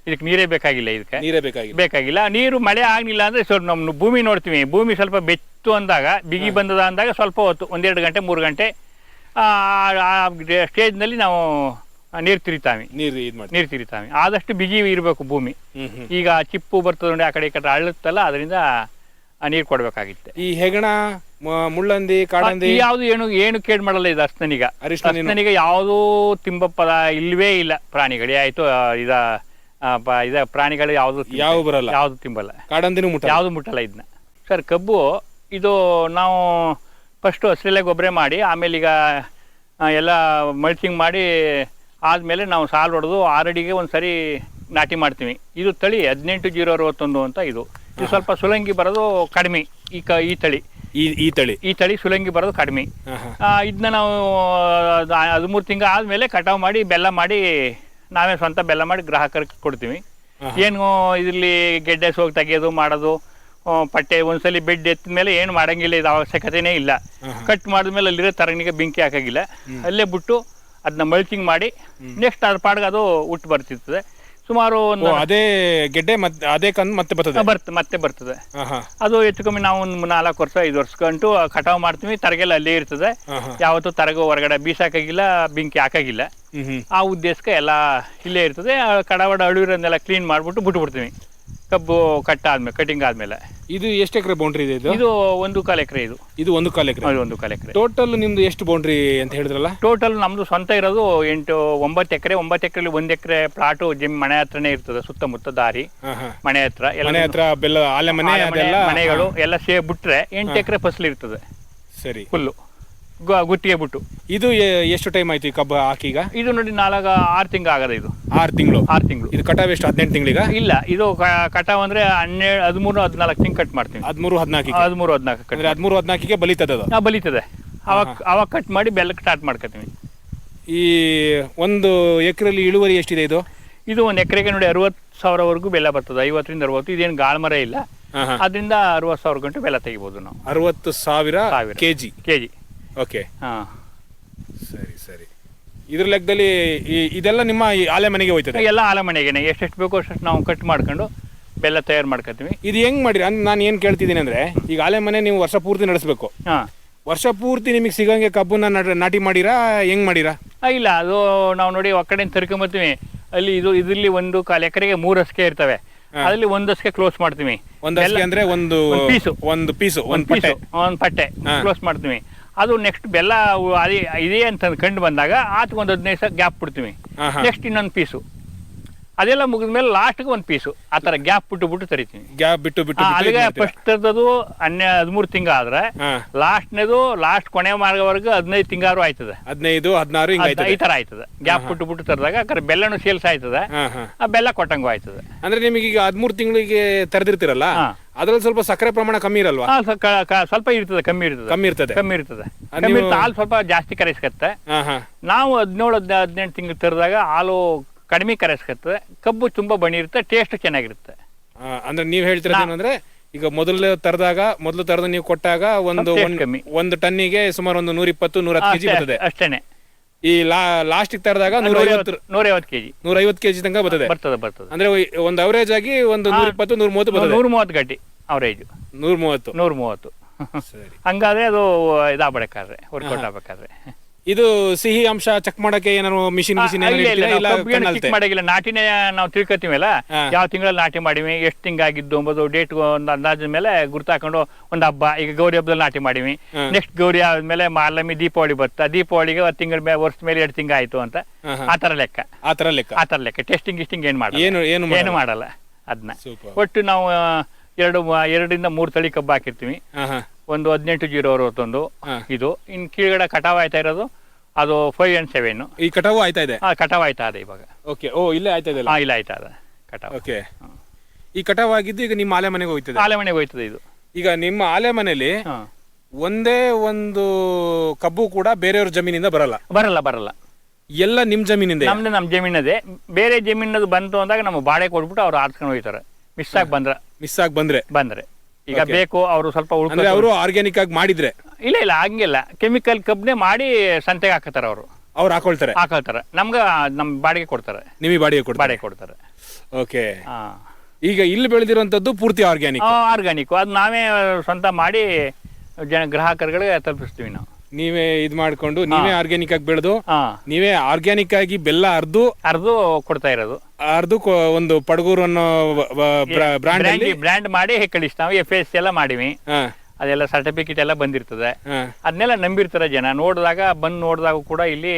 ಇದಕ್ಕೆ ನೀರೇ ಬೇಕಾಗಿಲ್ಲ. ಬೇಕಾಗಿಲ್ಲ. ನೀರು ಮಳೆ ಆಗ್ಲಿಲ್ಲ ಅಂದ್ರೆ ಸ್ವಲ್ಪ ನಮ್ಮ ಭೂಮಿ ನೋಡ್ತೀವಿ. ಭೂಮಿ ಸ್ವಲ್ಪ ಬೆಚ್ಚು ಅಂದಾಗ, ಬಿಗಿ ಬಂದದ ಅಂದಾಗ ಸ್ವಲ್ಪ ಹೊತ್ತು 1-2 ಗಂಟೆ 3 ಗಂಟೆ ಸ್ಟೇಜ್ ನಲ್ಲಿ ನಾವು ನೀರು ತಿರಿತಾವೆ. ಆದಷ್ಟು ಬಿಗಿ ಇರಬೇಕು ಭೂಮಿ. ಈಗ ಚಿಪ್ಪು ಬರ್ತದೆ ನೋಡಿ, ಆ ಕಡೆ ಈ ಕಡೆ ಅಳ್ಳುತ್ತಲ್ಲ, ಅದರಿಂದ ನೀರು ಕೊಡ್ಬೇಕಾಗಿತ್ತೆ. ಈ ಹೆಗಣ, ಮುಳ್ಳಂದಿ, ಕಾಡಂದಿ ಯಾವ್ದು ಏನು ಕೇಡ್ ಮಾಡಲ್ಲ. ಇದು ಅರ್ಶನಿಗ ಯಾವ್ದು ತಿಂಬ ಪದ ಇಲ್ವೇ ಇಲ್ಲ. ಪ್ರಾಣಿಗಳು ಆಯ್ತು, ಪ್ರಾಣಿಗಳು ಯಾವ್ದು ಬರಲ್ಲ, ಯಾವ್ದು ತಿಂಬಲ್ಲ. ಕಾಡಂದಿನೂ ಯಾವ್ದು ಮುಟ್ಟಲ್ಲ ಇದನ್ನ. ಸರ್, ಕಬ್ಬು ಇದು ನಾವು ಫಸ್ಟು ಹಸಿರೆಲೆ ಗೊಬ್ಬರ ಮಾಡಿ ಆಮೇಲೆ ಈಗ ಎಲ್ಲ ಮಲ್ಚಿಂಗ್ ಮಾಡಿ ಆದಮೇಲೆ ನಾವು ಸಾಲು ಹೊಡೆದು 6 ಅಡಿಗೆ ಒಂದು ಸರಿ ನಾಟಿ ಮಾಡ್ತೀವಿ. ಇದು ತಳಿ 18061 ಅಂತ. ಇದು ಸ್ವಲ್ಪ ಸುಲಂಗಿ ಬರೋದು ಕಡಿಮೆ. ಈ ತಳಿ ಈ ತಳಿ ಸುಲಂಗಿ ಬರೋದು ಕಡಿಮೆ. ಇದನ್ನ ನಾವು 13 ತಿಂಗಳು ಆದಮೇಲೆ ಕಟಾವು ಮಾಡಿ ಬೆಲ್ಲ ಮಾಡಿ ನಾವೇ ಸ್ವಂತ ಬೆಲ್ಲ ಮಾಡಿ ಗ್ರಾಹಕರಿಗೆ ಕೊಡ್ತೀವಿ. ಏನು ಇದರಲ್ಲಿ ಗೆಡ್ಡೆ ಸೋಗಿ ತೆಗೆಯೋದು ಮಾಡೋದು, ಪಟ್ಟೆ ಒಂದ್ಸಲಿ ಬೆಡ್ ಎತ್ತಿದ ಮೇಲೆ ಏನು ಮಾಡಂಗಿಲ್ಲ, ಇದು ಅವಶ್ಯಕತೆನೇ ಇಲ್ಲ. ಕಟ್ ಮಾಡಿದ್ಮೇಲೆ ಅಲ್ಲಿರೋ ತರಣಿಗೆ ಬೆಂಕಿ ಹಾಕಾಗಿಲ್ಲ, ಅಲ್ಲೇ ಬಿಟ್ಟು ಅದನ್ನ ಮಲ್ಚಿಂಗ್ ಮಾಡಿ ನೆಕ್ಸ್ಟ್ ಅದ್ರ ಪಾಡ್ಗೆ ಅದು ಹುಟ್ಟು ಬರ್ತಿರ್ತದೆ. ಸುಮಾರು ಅದೇ ಗೆಡ್ಡೆ ಅದೇ ಕಂದು ಮತ್ತೆ ಬರ್ತದೆ. ಅದು ಹೆಚ್ಚು ಕಮ್ಮಿ ನಾವು ಒಂದು 4 ವರ್ಷ 5 ವರ್ಷ ಗಂಟು ಕಟಾವು ಮಾಡ್ತೀವಿ. ತರಗೆಲ್ಲ ಅಲ್ಲೇ ಇರ್ತದೆ, ಯಾವತ್ತೂ ತರಗ ಹೊರಗಡೆ ಬೀಸಾಕಾಗಿಲ್ಲ, ಬೆಂಕಿ ಹಾಕಾಗಿಲ್ಲ. ಆ ಉದ್ದೇಶಕ್ಕೆ ಎಲ್ಲ ಇಲ್ಲೇ ಇರ್ತದೆ. ಕಡವಡ ಅಳುವಿರೋದನ್ನೆಲ್ಲ ಕ್ಲೀನ್ ಮಾಡಿಬಿಟ್ಟು ಬಿಟ್ಬಿಡ್ತೀವಿ ಕಬ್ಬು ಕಟಿಂಗ್ ಆದ್ಮೇಲೆ. ಇದು ಎಷ್ಟು ಎಕರೆ ಬೌಂಡ್ರಿ ಇದೆ? ಇದು 1.25 ಎಕರೆ. ಇದು 1.25 ಎಕರೆ. 1.25 ಎಕರೆ. ಟೋಟಲ್ ನಿಮ್ದು ಎಷ್ಟು ಬೌಂಡ್ರಿ ಅಂತ ಹೇಳಿದ್ರಲ್ಲ? ಟೋಟಲ್ ನಮ್ದು ಸ್ವಂತ ಇರೋದು 9 ಎಕರೆ. 9 ಎಕರೆಲಿ 1 ಎಕರೆ ಪ್ಲಾಟು ಮನೆ ಹತ್ರನೇ ಇರ್ತದೆ, ಸುತ್ತಮುತ್ತ ದಾರಿ ಮನೆ ಹತ್ರ ಬೆಲ್ಲ ಆಲೆ ಮನೆಗಳು ಎಲ್ಲ ಸೇರಿ ಬಿಟ್ರೆ 8 ಎಕರೆ ಫಸಲು ಇರ್ತದೆ. ಸರಿ, ಫುಲ್ಲು ಗುತ್ತಿಗೆ ಬಿಟ್ಟು. ಇದು ಎಷ್ಟು ಟೈಮ್ ಆಯ್ತು ಈ ಕಬ್ಬು ಹಾಕೀಗ? ಇದು ನೋಡಿ 6 ತಿಂಗಳು ಆಗದ. ಇದು 6 ತಿಂಗಳು. 6 ತಿಂಗಳು. ಇದು ಕಟಾವ್ ಎಷ್ಟು 18 ತಿಂಗಳಿಗ? ಇಲ್ಲ, ಇದು ಕಟಾವ್ ಅಂದ್ರೆ 13-14 ತಿಂಗಳು ಕಟ್ ಮಾಡ್ತೀವಿ. 13-14 ಅಂದ್ರೆ 13-14ಗೆ ಬಲಿತದ. ಬಲಿತದೆ. ಅವಾಗ ಕಟ್ ಮಾಡಿ ಬೆಲ್ಲಕ್ಕೆ ಸ್ಟಾರ್ಟ್ ಮಾಡ್ಕೊತೀವಿ. ಈ 1 ಎಕರೆಲಿ ಇಳುವರಿ ಎಷ್ಟಿದೆ ಇದು? ಇದು 1 ಎಕರೆಗೆ ನೋಡಿ 60,000ವರೆಗೂ ಬೆಲ್ಲ ಬರ್ತದೆ. 50ರಿಂದ 60. ಇದೇನು ಗಾಳ್ಮರ ಇಲ್ಲ, ಅದರಿಂದ 60,000 ಗಂಟು ಬೆಲ್ಲ ತೆಗಿಬಹುದು ನಾವು. 60,000 ಕೆಜಿ. ಓಕೆ, ಸರಿ. ಇದ್ರ ಲೆಕ್ಕದಲ್ಲಿ ಇದೆಲ್ಲ ನಿಮ್ಮ ಆಲೆ ಮನೆಗೆ ಹೋಯ್ತದೆ? ಎಲ್ಲ ಆಲೆ ಮನೆಗೆ ಎಷ್ಟೆಷ್ಟು ಬೇಕೋ ಅಷ್ಟು ನಾವು ಕಟ್ ಮಾಡ್ಕೊಂಡು ಬೆಲ್ಲ ತಯಾರು ಮಾಡ್ಕೊತೀವಿ. ಇದು ಹೆಂಗ್ ಮಾಡಿರಿ? ನಾನು ಏನು ಕೇಳ್ತಿದ್ದೀನಿ ಅಂದ್ರೆ, ಈಗ ಆಲೆ ಮನೆ ನೀವು ವರ್ಷ ಪೂರ್ತಿ ನಡೆಸಬೇಕು. ವರ್ಷ ಪೂರ್ತಿ ನಿಮಗೆ ಸಿಗಂಗೆ ಕಬ್ಬನ್ನ ನಾಟಿ ಮಾಡಿರಾ, ಹೆಂಗ್ ಮಾಡಿರಾ? ಇಲ್ಲ, ಅದು ನಾವು ನೋಡಿ ಒಕ್ಕಡೆಯಿಂದ ತರ್ಕೊಂಬರ್ತೀವಿ. ಅಲ್ಲಿ ಇದರಲ್ಲಿ 1/4 ಎಕರೆಗೆ 3 ಹಸಿಗೆ ಇರ್ತವೆ. ಅದ್ರಲ್ಲಿ 1 ಹಸಿಗೆ ಕ್ಲೋಸ್ ಮಾಡ್ತೀವಿ. 1 ಹಸಿಗೆ ಅಂದ್ರೆ ಒಂದು ಪಟ್ಟೆ ಕ್ಲೋಸ್ ಮಾಡ್ತೀವಿ. ಅದು ನೆಕ್ಸ್ಟ್ ಬೆಲ್ಲ ಇದೆ ಅಂತ ಕಂಡು ಬಂದಾಗ ಆತ 15 ದಿವಸ ಗ್ಯಾಪ್ ಬಿಡ್ತೀವಿ. ನೆಕ್ಸ್ಟ್ ಇನ್ನೊಂದು ಪೀಸು, ಅದೆಲ್ಲ ಮುಗಿದ್ಮೇಲೆ ಲಾಸ್ಟ್ಗೆ 1 ಪೀಸು, ಆ ಥರ ಗ್ಯಾಪ್ ಬಿಟ್ಟು ತರಿತೀವಿ. ಗ್ಯಾಪ್ ಬಿಟ್ಟು ಅಲ್ಲಿಗೆ ಫಸ್ಟ್ ತರದು 13 ತಿಂಗಳು ಆದ್ರೆ ಲಾಸ್ಟ್ ಕೊನೆ ಮಾರ್ಗವರೆಗೂ 15 ತಿಂಗಾರು ಆಯ್ತದೆ. 15, 16 ಈ ತರ ಆಯ್ತದೆ. ಗ್ಯಾಪ್ ಬಿಟ್ಟು ತರದಾಗ ಬೆಲ್ಲನು ಸೇಲ್ಸ್ ಆಯ್ತದೆ, ಆ ಬೆಲ್ಲ ಕೊಟ್ಟಂಗು ಆಯ್ತದೆ. ಅಂದ್ರೆ ನಿಮಗೆ ಈಗ 13 ತಿಂಗಳಿಗೆ ತರದಿರ್ತಿರಲ್ಲ, ಅದ್ರಲ್ಲಿ ಸ್ವಲ್ಪ ಸಕ್ಕರೆ ಪ್ರಮಾಣ ಕಮ್ಮಿ ಇರಲ್ವಾ? ಸ್ವಲ್ಪ ಇರ್ತದೆ, ಕಮ್ಮಿ ಇರ್ತದೆ. ಹಾಲು ಸ್ವಲ್ಪ ಜಾಸ್ತಿ ಕರೆಸ್ಕತ್ತೆ. ನಾವು 17-18 ತಿಂಗಳು ತರದಾಗ ಹಾಲು ಕಡಿಮೆ ಕರೆಸ್ಕತ್ತದೆ. ಕಬ್ಬು ತುಂಬಾ ಬಣಿ ಇರುತ್ತೆ, ಟೇಸ್ಟ್ ಚೆನ್ನಾಗಿರುತ್ತೆ. ಅಂದ್ರೆ ನೀವ್ ಹೇಳ್ತಿರೋದು ಅಂದ್ರೆ, ಈಗ ಮೊದಲು ತರದ ನೀವು ಕೊಟ್ಟಾಗ ಒಂದು ಟನ್ನಿಗೆ ಸುಮಾರು 120-110 ಕೆಜಿ ಬರ್ತದೆ ಅಷ್ಟೇನೆ. ಈ ಲಾಸ್ಟ್ ತರದಾಗ 150 ಕೆಜಿ 150 ಕೆಜಿ ತನಕ ಬರ್ತದೆ. ಅಂದ್ರೆ ಒಂದು ಅವರೇಜ್ ಆಗಿ 120-130 ಬರ್ತದೆ. 130 ಗಡ್ಡಿ ಅವರೇಜ್. 130. ಹಂಗಾದ್ರೆ ಅದು ಇದಾಗಬೇಕಾದ್ರೆ, ವರ್ಕೌಟ್ ಆಗ್ಬೇಕಾದ್ರೆ. ಇದು ಸಿಹಿ ಅಂಶ ಚೆಕ್ ಮಾಡಕ್ಕೆ ಏನಾದ್ರು ಮಿಷಿನ್ ಮಾಡಾಗಿಲ್ಲ. ನಾಟಿನೇ ನಾವು ತಿಳ್ಕೊತೀವಲ್ಲ, ಯಾವ ತಿಂಗಳಲ್ಲಿ ನಾಟಿ ಮಾಡಿವಿ, ಎಷ್ಟು ತಿಂಗಾಗಿದ್ದು ಅಂಬೋದು ಡೇಟ್ ಒಂದು ಅಂದಾಜ್ ಮೇಲೆ ಗುರ್ತಾಕೊಂಡು ಒಂದು ಹಬ್ಬ, ಈಗ ಗೌರಿ ಹಬ್ಬದಲ್ಲಿ ನಾಟಿ ಮಾಡಿವಿ. ನೆಕ್ಸ್ಟ್ ಗೌರಿ ಆದ್ಮೇಲೆ ಮಾಲಮಿ ದೀಪಾವಳಿ ಬರುತ್ತಾ, ದೀಪಾವಳಿಗೆ 1 ತಿಂಗಳ ವರ್ಷ ಮೇಲೆ 2 ತಿಂಗಳು ಆಯ್ತು ಅಂತ ಆ ತರ ಲೆಕ್ಕ. ಟೆಸ್ಟಿಂಗ್ ಏನು ಮಾಡಲ್ಲ ಅದನ್ನ. ಒಟ್ಟು ನಾವು 2-3 ತಳಿ ಕಬ್ಬು ಹಾಕಿರ್ತೀವಿ. ಒಂದು 18-061 ಇದು. ಇನ್ ಕೀಳ್ಗಡೆ ಕಟಾವ್ ಆಯ್ತಾ ಇರೋದು ಅದು 5 and 7. ಈ ಕಟಾವು ಆಯ್ತಾ ಇದೆ? ಕಟಾವ್ ಆಯ್ತಾ ಇದೆ ಇವಾಗ. ಓಕೆ, ಇಲ್ಲೇ ಆಯ್ತಾ ಇದೆ? ಇಲ್ಲ ಆಯ್ತಾ ಇದೆ ಕಟಾವ್. ಓಕೆ, ಈ ಕಟಾವ್ ಆಗಿದ್ದು ಈಗ ನಿಮ್ಮ ಆಲೆ ಮನೆಗೆ ಹೋಯ್ತದೆ? ಆಲೆ ಮನೆಗೆ ಹೋಯ್ತದೆ ಇದು. ಈಗ ನಿಮ್ಮ ಆಲೆ ಮನೆಯಲ್ಲಿ ಒಂದೇ ಒಂದು ಕಬ್ಬು ಕೂಡ ಬೇರೆಯವ್ರ ಜಮೀನಿಂದ ಬರಲ್ಲ. ಎಲ್ಲ ನಿಮ್ ಜಮೀನಿಂದ? ನಮ್ಮ ಜಮೀನದೇ. ಬೇರೆ ಜಮೀನದು ಬಂತು ಅಂದಾಗ ನಮ್ಮ ಬಾಳೆ ಕೊಟ್ಬಿಟ್ಟು ಅವ್ರು ಆರ್ಸ್ಕೊಂಡು ಹೋಗ್ತಾರೆ. ಮಿಸ್ ಆಗಿ ಬಂದ್ರೆ ಈಗ ಬೇಕು ಅವರು ಸ್ವಲ್ಪ ಅವರು ಆರ್ಗ್ಯಾನಿಕ್ ಆಗಿ ಮಾಡಿದ್ರೆ. ಇಲ್ಲ ಹಂಗಿಲ್ಲ, ಕೆಮಿಕಲ್ ಕಬ್ನೇ ಮಾಡಿ ಸಂತೆಗೆ ಹಾಕತಾರ. ಅವ್ರು ಹಾಕೊಳ್ತಾರೆ. ನಮ್ ಬಾಡಿಗೆ ಕೊಡ್ತಾರೆ. ನಿಮಗೆ ಬಾಡಿಗೆ ಕೊಡ್ತಾರೆ. ಓಕೆ, ಈಗ ಇಲ್ಲಿ ಬೆಳೆದಿರುವಂತದ್ದು ಪೂರ್ತಿ ಆರ್ಗ್ಯಾನಿಕ್. ಅದು ನಾವೇ ಸ್ವಂತ ಮಾಡಿ ಗ್ರಾಹಕರುಗಳಿಗೆ ತಲುಪಿಸ್ತೀವಿ ನಾವು. ನೀವೇ ಇದ್ ಮಾಡ್ಕೊಂಡು ನೀವೇ ಆರ್ಗ್ಯಾನಿಕ್ ಆಗಿ ಬೆಳೆದು ನೀವೇ ಆರ್ಗ್ಯಾನಿಕ್ ಆಗಿ ಬೆಲ್ಲ ಅರ್ದು ಕೊಡ್ತಾ ಇರೋದು. ಒಂದು ಪಡಗೂರು ಅನ್ನೋ ಬ್ರ್ಯಾಂಡ್ ಮಾಡಿ ಕಳಿಸ್ತಾವೆ. FSC ಎಲ್ಲ ಮಾಡಿವಿ, ಅದೆಲ್ಲ ಸರ್ಟಿಫಿಕೇಟ್ ಎಲ್ಲ ಬಂದಿರ್ತದೆ. ಅದನ್ನೆಲ್ಲ ನಂಬಿರ್ತಾರೆ ಜನ. ನೋಡಿದಾಗ ಕೂಡ ಇಲ್ಲಿ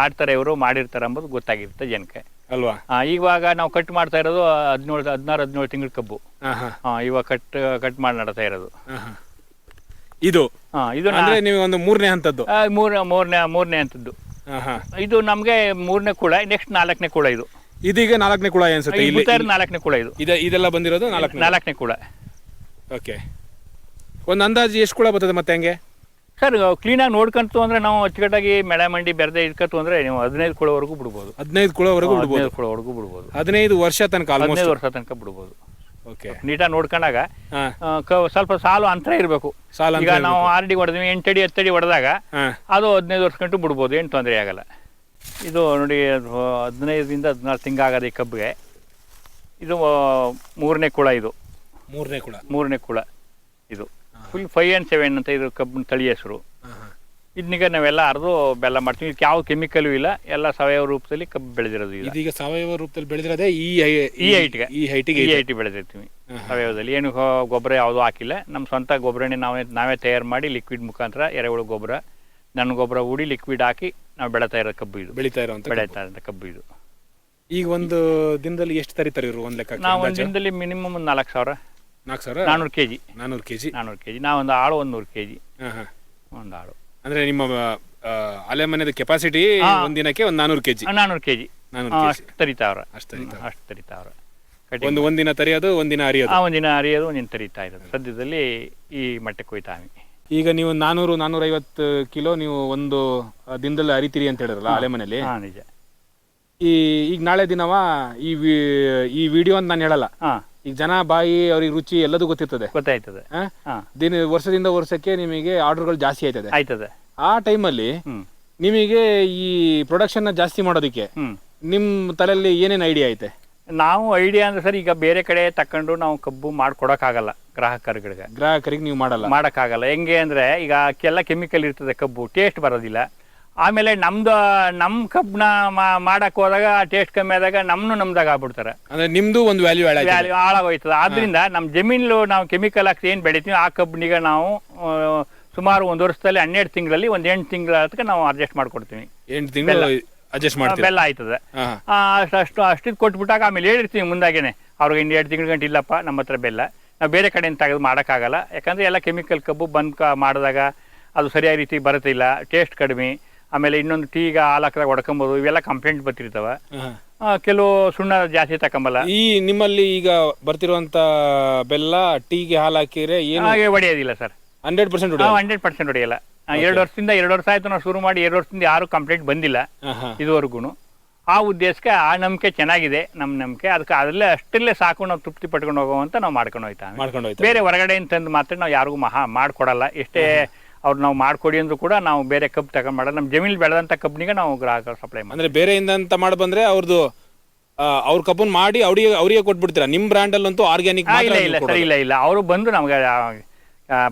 ಮಾಡ್ತಾರೆ, ಇವರು ಮಾಡಿರ್ತಾರೆ ಅಂಬೋದು ಗೊತ್ತಾಗಿರುತ್ತೆ ಜನಕ್ಕೆ ಅಲ್ವಾ. ಇವಾಗ ನಾವು ಕಟ್ ಮಾಡ್ತಾ ಇರೋದು 16-17 ತಿಂಗಳ ಕಬ್ಬು. ಇವಾಗ ಕಟ್ ಮಾಡಿ ನಡ್ತಾ ಇರೋದು. ಇದು ಇದು ಅಂದ್ರೆ ನೀವು ಒಂದು ಮೂರನೇ ಹಂತದ್ದು. ಮೂರನೇ ಅಂತದ್ದು. ಇದು ನಮ್ಗೆ ಮೂರನೇ ಕುಳ, ನೆಕ್ಸ್ಟ್ 4ನೇ ಕುಳ. ಇದು ಇದೀಗ 4ನೇ ಕುಳ ಅನ್ಸುತ್ತೆ. ಇಲ್ಲಿ 4ನೇ ಕುಳ. ಇದು ಇದೆಲ್ಲ ಬಂದಿರೋದು 4ನೇ ಕುಳ. ಓಕೆ, ಒಂದು ಅಂದಾಜು ಎಷ್ಟು ಕುಳ ಬರ್ತದೆ ಮತ್ತೆ ಹಂಗೆ ಸರ್? ಕ್ಲೀನಾಗಿ ನೋಡ್ಕೊಂತು ಅಂದ್ರೆ ನಾವು ಅಚ್ಚುಕಟ್ಟಾಗಿ ಮೆಳೆ ಮಂಡಿ ಬೆರೆದೆ ಇಟ್ಕತ್ತು ಅಂದ್ರೆ ನೀವು 15 ಕುಳವರೆಗೂ ಬಿಡ್ಬೋದು. 15 ಕುಳವರೆಗೂ ಬಿಡ್ಬೋದು. 15 ಕುಳವರೆಗೂ ಬಿಡ್ಬೋದು. 15 ವರ್ಷ ತನಕ, 15 ವರ್ಷ ತನಕ ಬಿಡ್ಬೋದು. ಓಕೆ, ನೀಟಾಗಿ ನೋಡ್ಕೊಂಡಾಗ ಸ್ವಲ್ಪ ಸಾಲು ಅಂತರ ಇರಬೇಕು. ಈಗ ನಾವು 6 ಅಡಿ ಹೊಡೆದ್ವಿ, 8 ಅಡಿ 10 ಅಡಿ ಹೊಡೆದಾಗ ಅದು 15 ವರ್ಷ ಗಂಟು ಬಿಡ್ಬೋದು, ಏನು ತೊಂದರೆ ಆಗಲ್ಲ. ಇದು ನೋಡಿ 15ರಿಂದ 16 ತಿಂಗಾಗದೆ ಈ ಕಬ್ಬಿಗೆ. ಇದು 3ನೇ ಕುಳ. ಇದು 3ನೇ ಕುಳ. ಇದು ಫುಲ್ 5 and 7 ಅಂತ ಇದು ಕಬ್ಬಿನ ತಳಿ ಹೆಸರು. ಇದನ್ನೀಗ ನಾವೆಲ್ಲ ಅರ್ದು ಬೆಲ್ಲ ಮಾಡ್ತೀವಿ. ಇದಕ್ಕೆ ಯಾವ ಕೆಮಿಕಲ್ ಇಲ್ಲ, ಎಲ್ಲ ಸಾವಯವ ರೂಪದಲ್ಲಿ ಕಬ್ಬು ಬೆಳೆದಿರೋದು. ಇದೀಗ ಸಾವಯವ ರೂಪದಲ್ಲಿ ಬೆಳೆದಿರೋದೇ ಈ ಹೈಟಿಗೆ ಬೆಳೆದಿರ್ತೀವಿ ಸಾವಯವದಲ್ಲಿ. ಏನು ಗೊಬ್ಬರ ಯಾವುದೂ ಹಾಕಿಲ್ಲ, ನಮ್ಮ ಸ್ವಂತ ಗೊಬ್ಬರನೇ ನಾವೇ ತಯಾರು ಮಾಡಿ ಲಿಕ್ವಿಡ್ ಮುಖಾಂತರ ಎರೆಹುಳು ಗೊಬ್ಬರ, ನನ್ನ ಗೊಬ್ಬರ ಹೂಡಿ ಲಿಕ್ವಿಡ್ ಹಾಕಿ ನಾವು ಬೆಳೀತಾ ಇರೋ ಕಬ್ಬು ಇದು. ಬೆಳೀತಾ ಇರೋ ಕಬ್ಬು ಇದು. ಈಗ ಒಂದು ದಿನದಲ್ಲಿ ಎಷ್ಟು ತರಿತಾರೆ ಇವರು ಒಂದು ಲೆಕ್ಕ? ನಾವು ಒಂದು ದಿನದಲ್ಲಿ ಮಿನಿಮಮ್ 4,000 400 ಕೆಜಿ. 400 ಕೆಜಿ. ನಾವೊಂದು ಆಳು 100 ಕೆಜಿ. ಒಂದು ಆಳು ಅಂದ್ರೆ ನಿಮ್ಮ ಅಲೆ ಮನೆದ ಕೆಪಾಸಿಟಿ ಒಂದಿನಕ್ಕೆ ಒಂದು 400 ಕೆಜಿ. 400 ಕೆಜಿ ಅಷ್ಟು ತರಿತಾವ್ರ. ಒಂದಿನ ತರಿಯೋದು, ಒಂದಿನ ಅರಿಯೋದು. ಒಂದಿನ ಅರಿಯೋದು, ಒಂದಿನ ತರಿತಾ ಇರೋದು. ಸದ್ಯದಲ್ಲಿ ಈ ಮಟ್ಟಕ್ಕೆ ಹೋಯ್ತಾವೆ. ಈಗ ನೀವು 400-450 ಕಿಲೋ ನೀವು ಒಂದು ದಿನದಲ್ಲಿ ಅರಿತೀರಿ ಅಂತ ಹೇಳಿರಲ್ಲ ಅಲೆ ಮನೆಯಲ್ಲಿ. ನಿಜ. ಈಗ ನಾಳೆ ದಿನವ ಈ ವಿಡಿಯೋ ಅಂತ ನಾನು ಹೇಳಲ್ಲ. ಈಗ ಜನ ಬಾಯಿ ಅವ್ರಿಗೆ ರುಚಿ ಎಲ್ಲದೂ ಗೊತ್ತಾಯ್ತದೆ. ವರ್ಷದಿಂದ ವರ್ಷಕ್ಕೆ ನಿಮಗೆ ಆರ್ಡರ್ಗಳು ಜಾಸ್ತಿ ಆಯ್ತದೆ. ಆ ಟೈಮಲ್ಲಿ ನಿಮಗೆ ಈ ಪ್ರೊಡಕ್ಷನ್ ಜಾಸ್ತಿ ಮಾಡೋದಕ್ಕೆ ನಿಮ್ ತಲೆಯಲ್ಲಿ ಏನೇನು ಐಡಿಯಾ ಐತೆ? ನಾವು ಐಡಿಯಾ ಅಂದ್ರೆ ಸರ್, ಈಗ ಬೇರೆ ಕಡೆ ತಕೊಂಡು ನಾವು ಕಬ್ಬು ಮಾಡ್ಕೊಡಕ್ಕಾಗಲ್ಲ ಗ್ರಾಹಕರಿಗೆ ನೀವು ಮಾಡಕ್ಕಾಗಲ್ಲ. ಹೆಂಗೆ ಅಂದ್ರೆ ಈಗ ಎಲ್ಲ ಕೆಮಿಕಲ್ ಇರ್ತದೆ, ಕಬ್ಬು ಟೇಸ್ಟ್ ಬರೋದಿಲ್ಲ. ಆಮೇಲೆ ನಮ್ಮ ಕಬ್ಬನ ಮಾಡಕ್ ಹೋದಾಗ ಟೇಸ್ಟ್ ಕಮ್ಮಿ ಆದಾಗ ನಮ್ದಾಗ ಆಗ್ಬಿಡ್ತಾರೆ. ಅಂದ್ರೆ ನಿಮ್ದು ಒಂದು ವ್ಯಾಲ್ಯೂ ಹಾಳಾಗೋಯ್ತದೆ. ಆದ್ರಿಂದ ನಮ್ಮ ಜಮೀನು ನಾವು ಕೆಮಿಕಲ್ ಹಾಕಿ ಏನ್ ಬೆಳಿತೀವಿ ಆ ಕಬ್ಬನಿಗೆ ನಾವು ಸುಮಾರು 1 ವರ್ಷದಲ್ಲಿ 12 ತಿಂಗಳಲ್ಲಿ 8 ತಿಂಗಳ ನಾವು ಅಡ್ಜಸ್ಟ್ ಮಾಡ್ಕೊಡ್ತೀವಿ. 8 ತಿಂಗಳು ಬೆಲ್ಲ ಆಯ್ತದೆ. ಅಷ್ಟಿದ್ ಕೊಟ್ಬಿಟ್ಟಾಗ ಆಮೇಲೆ ಹೇಳಿರ್ತೀವಿ ಮುಂದಾಗೇನೆ ಅವ್ರಿಗೆ 2 ತಿಂಗಳ ಗಂಟೆ ಇಲ್ಲಪ್ಪ ನಮ್ಮ ಹತ್ರ ಬೆಲ್ಲ, ನಾವು ಬೇರೆ ಕಡೆಯಿಂದ ತೆಗೆದು ಮಾಡೋಕ್ಕಾಗಲ್ಲ. ಯಾಕಂದ್ರೆ ಎಲ್ಲ ಕೆಮಿಕಲ್ ಕಬ್ಬು ಮಾಡಿದಾಗ ಅದು ಸರಿಯಾದ ರೀತಿ ಬರುತ್ತಿಲ್ಲ, ಟೇಸ್ಟ್ ಕಡಿಮೆ. ಆಮೇಲೆ ಇನ್ನೊಂದು ಟೀಗ ಹಾಲು ಹಾಕಿದಾಗ ಹೊಡ್ಕೊಂಬೋದು, ಇವೆಲ್ಲ ಕಂಪ್ಲೇಂಟ್ ಬರ್ತಿರ್ತಾವ. ಕೆಲವು ಸುಣ್ಣ ಜಾಸ್ತಿ ತಕೊಂಬಲ್ಲ. ಈ ನಿಮ್ಮಲ್ಲಿ ಈಗ ಬರ್ತಿರುವಂತ ಬೆಲ್ಲ ಟೀಗೆ ಹಾಲು ಹಾಕಿದ್ರೆ ಏನು ಹೊಡೆಯೋದಿಲ್ಲ ಸರ್? 100% ಹೊಡೆಯಲ್ಲ. 2 ವರ್ಷ ಆಯ್ತು ನಾವು ಶುರು ಮಾಡಿ. 2 ವರ್ಷದಿಂದ ಯಾರು ಕಂಪ್ಲೇಂಟ್ ಬಂದಿಲ್ಲ ಇದುವರೆಗೂ. ಆ ಉದ್ದೇಶಕ್ಕೆ ಆ ನಂಬಿಕೆ ಚೆನ್ನಾಗಿದೆ, ನಮ್ಮ ನಂಬಿಕೆ. ಅದಕ್ಕೆ ಅಷ್ಟಲ್ಲೇ ಸಾಕು, ನಾವು ತೃಪ್ತಿ ಪಟ್ಕೊಂಡು ಹೋಗುವಂತ ನಾವು ಮಾಡ್ಕೊಂಡು ಹೋಯ್ತಾ. ಬೇರೆ ಹೊರಗಡೆಯಿಂದ ತಂದು ಮಾತ್ರ ನಾವು ಯಾರಿಗೂ ಮಾಡ್ಕೊಡಲ್ಲ. ಎಷ್ಟೇ ಅವ್ರು ನಾವು ಮಾಡ್ಕೊಡಿ ಅಂದ್ರೂ ಕೂಡ ನಾವು ಬೇರೆ ಕಬ್ಬು ತಗೊಂಡ್ ಮಾಡಲ್ಲ. ನಮ್ಮ ಜಮೀನು ಬೆಳೆದಂತ ಕಬ್ಬಿನಿಗೆ ನಾವು ಗ್ರಾಹಕರು ಸಪ್ಲೈ ಮಾಡಿ. ಅಂದ್ರೆ ಬೇರೆಯಿಂದ ಅಂತ ಮಾಡಿ ಬಂದ್ರೆ ಅವ್ರದ್ದು ಅವ್ರ ಕಬ್ಬನ್ ಮಾಡಿ ಅವ್ರಿಗೆ ಕೊಟ್ಬಿಡ್ತೀರಾ? ನಿಮ್ ಬ್ರ್ಯಾಂಡ್ ಅಲ್ಲಂತೂ ಆರ್ಗ್ಯಾನಿಕ್ ಇಲ್ಲ. ಅವರು ಬಂದು ನಮ್ಗೆ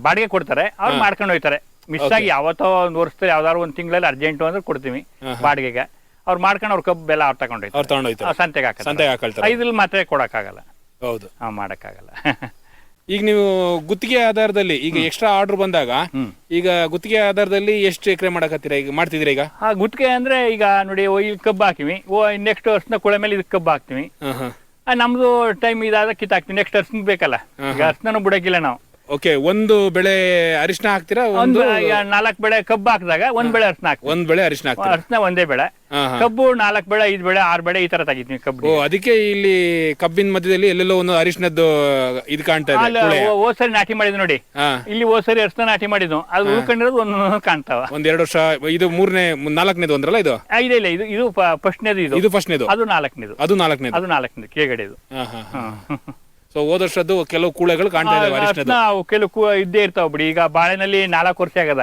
ಬಾಡಿಗೆ ಕೊಡ್ತಾರೆ, ಅವ್ರು ಮಾಡ್ಕೊಂಡು ಹೋಯ್ತಾರೆ. ಮಿಸ್ ಆಗಿ ಯಾವತ್ತೋ ಒಂದು ವರ್ಷದಲ್ಲಿ ಯಾವ್ದಾದ್ರು ಒಂದು ತಿಂಗಳಲ್ಲಿ ಅರ್ಜೆಂಟು ಅಂದ್ರೆ ಕೊಡ್ತೀವಿ ಬಾಡಿಗೆಗೆ. ಅವ್ರು ಮಾಡ್ಕೊಂಡು ಅವ್ರ ಕಬ್ಬು ಬೆಲ್ಲ ಅವ್ರು ತಗೊಂಡೋಯ್ತಾರೆ, ಸಂತೆಗೆ ಹಾಕಲ್ತಾರೆ. ಇದ್ರಲ್ಲಿ ಮಾತ್ರ ಕೊಡಕ್ಕಾಗಲ್ಲ. ಹೌದು, ಮಾಡಕ್ಕಾಗಲ್ಲ. ಈಗ ನೀವು ಗುತ್ತಿಗೆ ಆಧಾರದಲ್ಲಿ ಈಗ ಎಕ್ಸ್ಟ್ರಾ ಆರ್ಡರ್ ಬಂದಾಗ ಈಗ ಗುತ್ತಿಗೆ ಆಧಾರದಲ್ಲಿ ಎಷ್ಟು ಎಕರೆ ಮಾಡಕತ್ತೀರಾ? ಈಗ ಮಾಡ್ತಿದ್ದೀರಾ? ಈಗ ಗುತ್ತಿಗೆ ಅಂದ್ರೆ ಈಗ ನೋಡಿ, ಇಲ್ಲಿ ಕಬ್ಬು ಹಾಕಿವಿ, ನೆಕ್ಸ್ಟ್ ವರ್ಷದ ಕುಳೆ ಮೇಲೆ ಇದಕ್ಕೆ ಕಬ್ಬು ಹಾಕ್ತಿವಿ. ನಮ್ದು ಟೈಮ್ ಇದಾದ ಕಿತ್ತಾಕ್ತಿವಿ, ನೆಕ್ಸ್ಟ್ ವರ್ಷ ಬೇಕಲ್ಲ. ಈಗ ಅರ್ಶನೂ ಬಿಡಕ್ಕಿಲ್ಲ ನಾವು. ಓಕೆ, ಒಂದು ಬೆಳೆ ಅರಿಶಿನ ಹಾಕ್ತೀರಾ? ಒಂದು 4 ಬೆಳೆ ಕಬ್ಬು ಹಾಕಿದಾಗ 1 ಬೆಳೆ ಅರಿಶಿನ ಹಾಕ್ತೀವಿ. 1 ಬೆಳೆ ಅರಿಶಿನ ಒಂದೇ ಬೆಳೆ. ಕಬ್ಬು 4 ಬೆಳೆ 5 ಬೆಳೆ 6 ಬೆಳೆ ಈ ತರ ತೆಗಿತೀವಿ ಕಬ್ಬು. ಅದಕ್ಕೆ ಇಲ್ಲಿ ಕಬ್ಬಿನ ಮಧ್ಯದಲ್ಲಿ ಎಲ್ಲೆಲ್ಲೋ ಒಂದು ಅರಿಶಿನದ್ದು ಇದು ಕಾಣ್ತಾ ಇದೆ. ಹೋದ್ಸರಿ ನಾಟಿ ಮಾಡಿದ್ ನೋಡಿ, ಇಲ್ಲಿ ಹೋದ್ಸರಿ ಅರಿಶಿನ ನಾಟಿ ಮಾಡಿದ್ವು, ಅದು ಉಳ್ಕೊಂಡಿರೋದು ಒಂದು ಕಾಣ್ತಾವ. 1-2 ವರ್ಷ. ಇದು 4ನೇದು ಅಂದ್ರಲ್ಲ? ಇದು ಇಲ್ಲ, ಇದು ಫಸ್ಟ್ನೇದು. ಇದು ಫಸ್ಟ್ನೇದು. ಅದು 4ನೇದು. ಅದು 4ನೇದು ಕೆಳಗಡೆದು. ಸೊ ಹೋದ ವರ್ಷದ್ದು ಕೆಲವು ಕೂಳೆಗಳು ಕಾಣ್ತಾ ಇದಾವೆ. ಕೆಲವು ಇದ್ದೇ ಇರ್ತಾವ ಬಿಡಿ. ಈಗ ಬಾಳೆನಲ್ಲಿ 4 ವರ್ಷ ಆಗದ,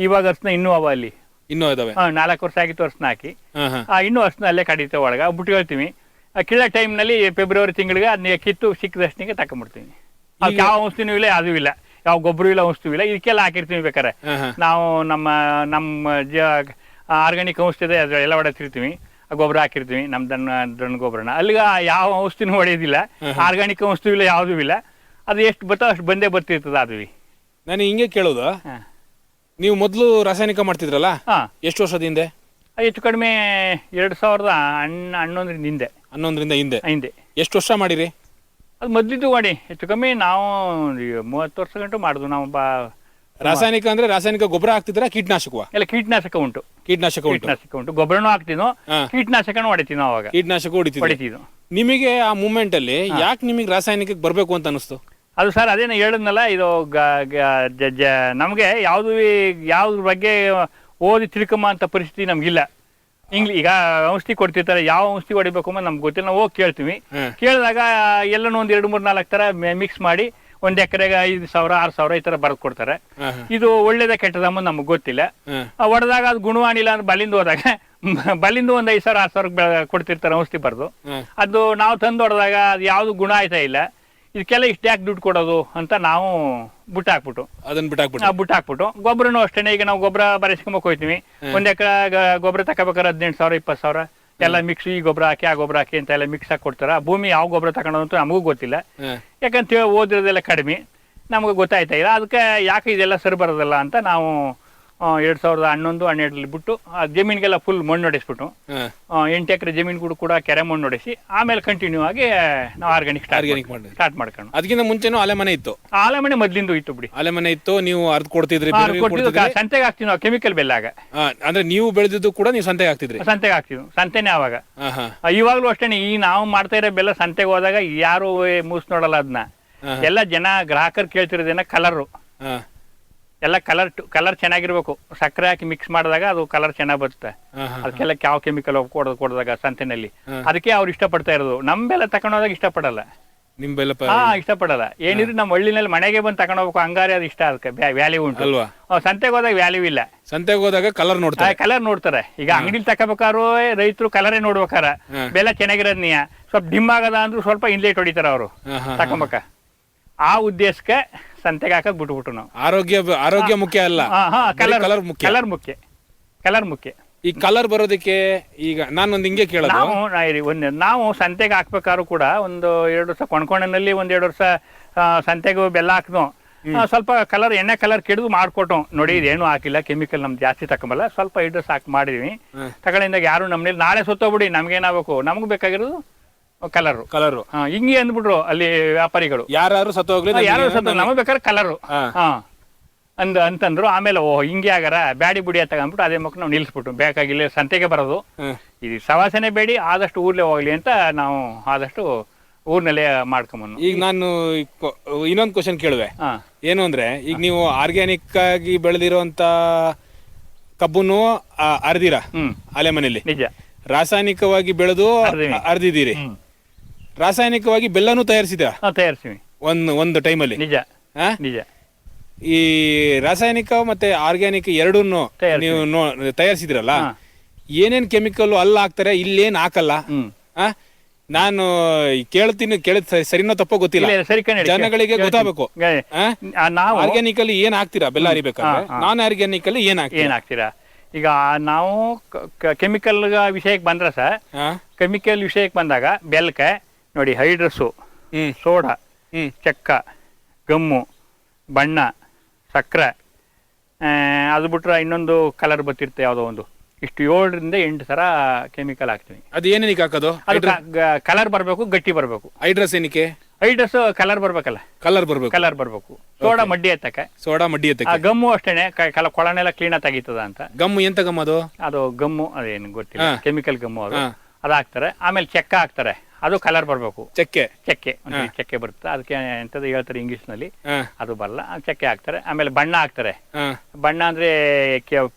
ಇವಾಗ ಅರ್ಶನ ಇನ್ನೂ ಅವ ಅಲ್ಲಿ ಇನ್ನೂ ಇದಾವೆ. 4 ವರ್ಷ ಆಗಿತ್ತು ಅರ್ಶನ ಹಾಕಿ. ಇನ್ನೂ ಅರ್ಶನ ಅಲ್ಲೇ ಕಡಿತೇವೆ ಒಳಗ ಬಿಟ್ಟು ಹೇಳ್ತೀವಿ. ಕಿಳ ಟೈಮ್ ನಲ್ಲಿ ಫೆಬ್ರವರಿ ತಿಂಗಳಿಗೆ ಅದನ್ನ ಕಿತ್ತು ಸಿಕ್ಕದಷ್ಟನಿಗೆ ತಕೊಂಡ್ಬಿಡ್ತೀವಿ. ಯಾವ ಔಷಧಿನೂ ಇಲ್ಲ, ಅದು ಇಲ್ಲ, ಯಾವ ಗೊಬ್ಬರ ಇಲ್ಲ, ಔಷಧಿ ಇಲ್ಲ. ಇದಕ್ಕೆಲ್ಲ ಹಾಕಿರ್ತೀವಿ. ಬೇಕಾರೆ ನಾವು ನಮ್ಮ ಆರ್ಗಾನಿಕ್ ಔಷಧಿ ಅದ್ರೆಲ್ಲ ಹೊಡೆತಿರ್ತೀವಿ, ಗೊಬ್ಬರ ಹಾಕಿರ್ತೀವಿ, ನಮ್ ದಣ್ಣ ಗೊಬ್ಬರನ. ಅಲ್ಲಿಗ ಯಾವ ಔಷಧಿನೂ ಹೊಡೆಯೋದಿಲ್ಲ, ಆರ್ಗಾನಿಕ್ ಔಷಧಿ ಇಲ್ಲ, ಯಾವುದೂ ಇಲ್ಲ. ಅದು ಎಷ್ಟು ಬರ್ತಾವ ಅಷ್ಟು ಬಂದೇ ಬರ್ತಿರ್ತದ. ಅದು ನಾನು ಹಿಂಗೆ ಕೇಳೋದು, ನೀವು ಮೊದಲು ರಾಸಾಯನಿಕ ಮಾಡ್ತಿದ್ರಲ್ಲ, ಎಷ್ಟು ವರ್ಷದ ಹಿಂದೆ? ಹೆಚ್ಚು ಕಡಿಮೆ 2011 ಹಿಂದೆ. ಎಷ್ಟು ವರ್ಷ ಮಾಡಿರಿ? ಅದು ಮೊದ್ಲಿದ್ದು ಮಾಡಿ ಹೆಚ್ಚು ಕಮ್ಮಿ ನಾವು 30 ವರ್ಷ ಗಂಟು ಮಾಡಿದ್ವು. ನಾವು ರಾಸಾಯನಿಕ ಅಂದ್ರೆ ರಾಸಾಯನಿಕ ಗೊಬ್ಬರ ಹಾಕ್ತಿದ್ರ ಕೀಟನಾಶಕವ? ಎಲ್ಲ ಕೀಟನಾಶಕ ಉಂಟು. ಕೀಟನಾಶಕ ಉಂಟು, ಗೊಬ್ಬರನೂ ಹಾಕ್ತೀನೋ, ಕೀಟನಾಶಕನೂ ಹೊಡಿತೀವಿ ನಾವು. ಅವಾಗ ಕೀಟನಾಶಕ ಹೊಡಿತೀವಿ. ನಿಮಗೆ ಆ ಮೂಮೆಂಟ್ ಅಲ್ಲಿ ಯಾಕೆ ನಿಮಗೆ ರಾಸಾಯನಿಕಕ್ಕೆ ಬರ್ಬೇಕು ಅಂತ ಅನಿಸ್ತು? ಅದು ಸರ್ ಅದೇನು ಹೇಳಿದ್ನಲ್ಲ, ಇದು ನಮಗೆ ಯಾವ್ದ್ರ ಬಗ್ಗೆ ಓದಿ ತಿಳ್ಕೊಂಬ ಅಂತ ಪರಿಸ್ಥಿತಿ ನಮ್ಗಿಲ್ಲ. ಈಗ ಔಷಧಿ ಕೊಡ್ತಿರ್ತಾರೆ, ಯಾವ ಔಷಧಿ ಹೊಡಿಬೇಕು ಅಂತ ನಮ್ಗೆ ಗೊತ್ತಿಲ್ಲ. ನಾವು ಹೋಗಿ ಕೇಳ್ತೀವಿ. ಕೇಳಿದಾಗ ಎಲ್ಲನೂ ಒಂದು 2, 3, 4 ಥರ ಮಿಕ್ಸ್ ಮಾಡಿ 1 ಎಕರೆಗೆ 5,000, 6,000 ಈ ಥರ ಬರೆದು ಕೊಡ್ತಾರೆ. ಇದು ಒಳ್ಳೇದ ಕೆಟ್ಟದಮ್ಮ ನಮ್ಗೆ ಗೊತ್ತಿಲ್ಲ. ಹೊಡೆದಾಗ ಅದು ಗುಣವಾಣಿಲ್ಲ ಅಂದ್ರೆ ಬಲಿಂದ ಹೋದಾಗ ಬಲಿಂದ ಒಂದು 5,000, 6,000 ಕೊಡ್ತಿರ್ತಾರೆ ಔಷಧಿ ಬರೆದು. ಅದು ನಾವು ತಂದು ಹೊಡೆದಾಗ ಅದು ಯಾವುದು ಗುಣ ಆಯ್ತಾ ಇಲ್ಲ. ಇದಕ್ಕೆಲ್ಲ ಇಷ್ಟು ಯಾಕೆ ದುಡ್ಡು ಕೊಡೋದು ಅಂತ ನಾವು ಬಿಟ್ಟಾಕ್ಬಿಟ್ಟು ಗೊಬ್ಬರನು ಅಷ್ಟೇ. ಈಗ ನಾವು ಗೊಬ್ಬರ ಬರೆಸ್ಕೊಂಬಕ್ ಹೋಗ್ತೀವಿ. 1 ಎಕರೆ ಗೊಬ್ಬರ ತಗೋಬೇಕಾದ್ರೆ 18,000, 20,000 ಎಲ್ಲ ಮಿಕ್ಸ್, ಈ ಗೊಬ್ಬರ ಹಾಕಿ ಆ ಗೊಬ್ಬರ ಹಾಕಿ ಅಂತ ಎಲ್ಲ ಮಿಕ್ಸ್ ಹಾಕಿ ಕೊಡ್ತಾರ. ಭೂಮಿ ಯಾವ ಗೊಬ್ಬರ ತಗೊಳೋದಂತೂ ನಮಗೂ ಗೊತ್ತಿಲ್ಲ. ಯಾಕಂತ ಓದಿರೋದೆಲ್ಲ ಕಡಿಮೆ, ನಮ್ಗೆ ಗೊತ್ತಾಯ್ತಾ ಇಲ್ಲ. ಅದಕ್ಕೆ ಯಾಕೆ ಇದೆಲ್ಲ ಸರಿ ಬರೋದಲ್ಲ ಅಂತ ನಾವು 2011, 12 ಬಿಟ್ಟು ಜಮೀನಿಗೆಲ್ಲ ಫುಲ್ ಮಣ್ಣು ಹೊಡೆಸ್ಬಿಟ್ಟು 8 ಎಕರೆ ಜಮೀನು ಕೂಡ ಕೆರೆ ಮಣ್ಣು ಹೊಡೆಸಿ ಆಮೇಲೆ ಕಂಟಿನ್ಯೂ ಆಗಿ ನಾವು ಆರ್ಗ್ಯಾನಿಕ್ ಸ್ಟಾರ್ಟ್ ಮಾಡ್ಕೊಂಡು. ಅದಕ್ಕಿಂತ ಮುಂಚೆನೂ ಆಲೆಮನೆ ಇತ್ತು? ಆಲೆಮನೆ ಮೊದ್ಲಿಂದ ಇತ್ತು ಬಿಡಿ. ಆಲೆಮನೆ ಇತ್ತು, ನೀವು ಅರ್ಧ ಕೊಡ್ತಿದ್ರಿ? ಸಂತೆಗೆ ಹಾಕ್ತಿವಿ ನಾವು, ಕೆಮಿಕಲ್ ಬೆಲ್ಲಾಗ. ಅಂದ್ರೆ ನೀವು ಬೆಳೆದಿದ್ದು ಕೂಡ ನೀವು ಸಂತೆಗೆ ಹಾಕ್ತಿದ್ರಿ? ಸಂತೆಗೆ ಹಾಕ್ತಿದ್ವಿ, ಸಂತೆನೇ ಅವಾಗ. ಇವಾಗ್ಲೂ ಅಷ್ಟೇ. ಈ ನಾವು ಮಾಡ್ತಾ ಇರೋ ಬೆಲ್ಲ ಸಂತೆಗೆ ಹೋದಾಗ ಯಾರು ಮೂಸ್ ನೋಡಲ್ಲ ಅದನ್ನ. ಎಲ್ಲ ಜನ ಗ್ರಾಹಕರು ಕೇಳ್ತಿರೋದೇನ ಕಲರು. ಎಲ್ಲ ಕಲರ್ ಚೆನ್ನಾಗಿರ್ಬೇಕು. ಸಕ್ಕರೆ ಹಾಕಿ ಮಿಕ್ಸ್ ಮಾಡಿದಾಗ ಅದು ಕಲರ್ ಚೆನ್ನಾಗಿ ಬರುತ್ತೆ. ಅದಕ್ಕೆಲ್ಲ ಯಾವ ಕೆಮಿಕಲ್ ಕೊಡದಾಗ ಸಂತೆನಲ್ಲಿ. ಅದಕ್ಕೆ ಅವ್ರು ಇಷ್ಟಪಡ್ತಾ ಇರೋದು. ನಮ್ ಬೆಲ್ಲ ತಕೊಂಡೋದಾಗ ಇಷ್ಟಪಡಲ್ಲ. ನಿಮ್ ಬೆಲ್ಲ ಇಷ್ಟಪಡಲ್ಲ. ಏನಿದ್ರು ನಮ್ಮ ಹಳ್ಳಿನಲ್ಲಿ ಮನೆಗೆ ಬಂದು ತಕೊಂಡೋಗ್ಬೇಕು, ಹಂಗಾರೆ ಅದು ಇಷ್ಟ. ಅದಕ್ಕೆ ವ್ಯಾಲ್ಯೂ ಉಂಟು ಅಲ್ವಾ? ಸಂತೆಗೆ ಹೋದಾಗ ವ್ಯಾಲ್ಯೂ ಇಲ್ಲ. ಸಂತೆಗೆ ಹೋದಾಗ ಕಲರ್ ನೋಡ್ತಾರೆ. ಈಗ ಅಂಗಡಿಲಿ ತಕೋಬೇಕಾದ್ರು ರೈತರು ಕಲರೇ ನೋಡ್ಬೇಕಾರ. ಬೆಲ್ಲ ಚೆನ್ನಾಗಿರೋದ್ ನೀ ಸ್ವಲ್ಪ ಡಿಮ್ ಆಗದ ಅಂದ್ರೂ ಸ್ವಲ್ಪ ಇನ್ಲೇಟ್ ಹೊಡಿತಾರ ಅವರು ತಕೊಂಬಕ. ಆ ಉದ್ದೇಶಕ್ಕೆ ಸಂತೆಗೆ ಹಾಕಕ್ ಬಿಟ್ಬಿಟ್ಟು ನಾವು. ಆರೋಗ್ಯ ಮುಖ್ಯ ಅಲ್ಲ, ಕಲರ್ ಮುಖ್ಯ. ಈ ಕಲರ್ ಬರೋದಕ್ಕೆ ಈಗ ನಾನೊಂದು ಹಿಂಗೆ ಕೇಳೋದು, ನಾವು ಸಂತೆಗೆ ಹಾಕ್ಬೇಕಾದ್ರು ಕೂಡ 1-2 ವರ್ಷ ಕೊಂಡ್ಕೊಂಡಲ್ಲಿ 1-2 ವರ್ಷ ಸಂತೆಗೆ ಬೆಲ್ಲ ಹಾಕ್ದು. ಸ್ವಲ್ಪ ಕಲರ್ ಎಣ್ಣೆ ಕಲರ್ ಕೆಡದು ಮಾಡ್ಕೊಟ್ಟು. ನೋಡಿ ಇದೇನು ಹಾಕಿಲ್ಲ, ಕೆಮಿಕಲ್ ನಮ್ಗೆ ಜಾಸ್ತಿ ತಕೊಂಬಲ್ಲ, ಸ್ವಲ್ಪ 2 ವರ್ಷ ಹಾಕಿ ಮಾಡಿದ್ವಿ. ತಗೊಂಡಿಂದಾಗ ಯಾರು ನಮ್ಮನೇಲಿ ನಾಳೆ ಸತ್ತೋಗ್ಬಿಡಿ ನಮ್ಗೇನಾಗಬೇಕು, ನಮ್ಗೆ ಬೇಕಾಗಿರೋದು ಕಲರು. ಹಿಂಗೆ ಅಂದ್ಬಿಟ್ರು ಅಲ್ಲಿ ವ್ಯಾಪಾರಿಗಳು. ಯಾರು ಸತ್ತೋಗ್ಲಿ, ನಮಗೆ ಬೇಕಾದ್ರೆ ಕಲರು ಅಂತಂದ್ರು. ಆಮೇಲೆ ಹಿಂಗೆ ಆಗಾರ ಬ್ಯಾಡಿ ಬುಡಿ ತಗೊಂಡ್ಬಿಟ್ಟು ಅದೇ ಮಕ್ಕ ನಾವು ನಿಲ್ಸ್ಬಿಟ್ಟು ಬೇಕಾಗಿಲ್ಲ ಸಂತೆಗೆ ಬರೋದು. ಇದು ಸವಾಸನೆ ಬೇಡಿ, ಆದಷ್ಟು ಊರ್ಲೆ ಹೋಗ್ಲಿ ಅಂತ ನಾವು ಆದಷ್ಟು ಊರ್ನಲ್ಲೇ ಮಾಡ್ಕೊಂಬನ್ನು. ಈಗ ನಾನು ಇನ್ನೊಂದು ಕ್ವಶನ್ ಕೇಳುವೆ. ಏನು ಅಂದ್ರೆ, ಈಗ ನೀವು ಆರ್ಗ್ಯಾನಿಕ್ ಆಗಿ ಬೆಳೆದಿರುವಂತ ಕಬ್ಬನ್ನು ಅರ್ದಿರ ಅಲೆಮನೆಯಲ್ಲಿ, ನಿಜ. ರಾಸಾಯನಿಕವಾಗಿ ಬೆಳೆದು ಅರ್ದಿದ್ದೀರಿ. ರಾಸಾಯನಿಕವಾಗಿ ಬೆಲ್ಲನೂ ತಯಾರಿಸ್ತೀವಿ ಒಂದು ಟೈಮಲ್ಲಿ. ನಿಜ. ಈ ರಾಸಾಯನಿಕ ಮತ್ತೆ ಆರ್ಗ್ಯಾನಿಕ್ ಎರಡನ್ನೂ ನೀವು ತಯಾರಿಸಿದಿರಲ್ಲ, ಏನೇನ್ ಕೆಮಿಕಲ್ ಅಲ್ಲಿ ಹಾಕ್ತಾರೆ, ಇಲ್ಲೇನ್ ಹಾಕಲ್ಲ? ನಾನು ಕೇಳ್ತೀನಿ, ಸರಿನೋ ತಪ್ಪೋ ಗೊತ್ತಿಲ್ಲ, ಜನಗಳಿಗೆ ಗೊತ್ತಾಗಬೇಕು. ಆರ್ಗ್ಯಾನಿಕ್ ಅಲ್ಲಿ ಏನ್ ಹಾಕ್ತೀರಾ ಬೆಲ್ಲ ಅರಿಬೇಕಾದ್ರೆ? ನಾನ್ ಆರ್ಗ್ಯಾನಿಕ್ ಅಲ್ಲಿ ಏನ್ ಹಾಕ್ತೀರಾ? ಈಗ ನಾವು ಕೆಮಿಕಲ್ ವಿಷಯಕ್ಕೆ ಬಂದ್ರೆ ಸರ್, ಕೆಮಿಕಲ್ ವಿಷಯಕ್ಕೆ ಬಂದಾಗ ಬೆಲ್ಲಕ್ಕೆ ನೋಡಿ ಹೈಡ್ರಸ್ಸು, ಸೋಡಾ, ಚಕ್ಕ, ಗಮ್ಮು, ಬಣ್ಣ, ಸಕ್ಕರೆ, ಅದು ಬಿಟ್ರೆ ಇನ್ನೊಂದು ಕಲರ್ ಬರ್ತಿರುತ್ತೆ ಯಾವುದೋ ಒಂದು. ಇಷ್ಟು 7-8 ಥರ ಕೆಮಿಕಲ್ ಹಾಕ್ತೀವಿ. ಅದು ಏನೇನಕ್ಕೆ ಹಾಕೋದು? ಅದು ಕಲರ್ ಬರಬೇಕು, ಗಟ್ಟಿ ಬರಬೇಕು. ಹೈಡ್ರಸ್ ಏನಕ್ಕೆ? ಹೈಡ್ರಸ್ ಕಲರ್ ಬರ್ಬೇಕಲ್ಲ, ಕಲರ್ ಬರಬೇಕು. ಸೋಡಾ ಮಡ್ಡಿ ಎತ್ತಕ್ಕೆ. ಗಮ್ಮು ಅಷ್ಟೇನೆ, ಕೊಳನೆಲ್ಲ ಕ್ಲೀನ್ ತೆಗಿತದ ಅಂತ. ಗಮ್ಮು ಎಂತ ಗಮ್ ಅದು ಗಮ್ಮು ಅದೇನು ಗೊತ್ತಿಲ್ಲ, ಕೆಮಿಕಲ್ ಗಮ್ಮು ಅದು ಹಾಕ್ತಾರೆ. ಆಮೇಲೆ ಚೆಕ್ಕ ಹಾಕ್ತಾರೆ, ಅದು ಕಲರ್ ಬರಬೇಕು. ಚೆಕ್ಕೆ ಬರುತ್ತೆ, ಅದಕ್ಕೆ ಎಂತದ್ದು ಹೇಳ್ತಾರೆ ಇಂಗ್ಲಿಷ್ ನಲ್ಲಿ, ಅದು ಬರಲ್ಲ. ಚಕ್ಕೆ ಹಾಕ್ತಾರೆ. ಆಮೇಲೆ ಬಣ್ಣ ಹಾಕ್ತಾರೆ. ಬಣ್ಣ ಅಂದ್ರೆ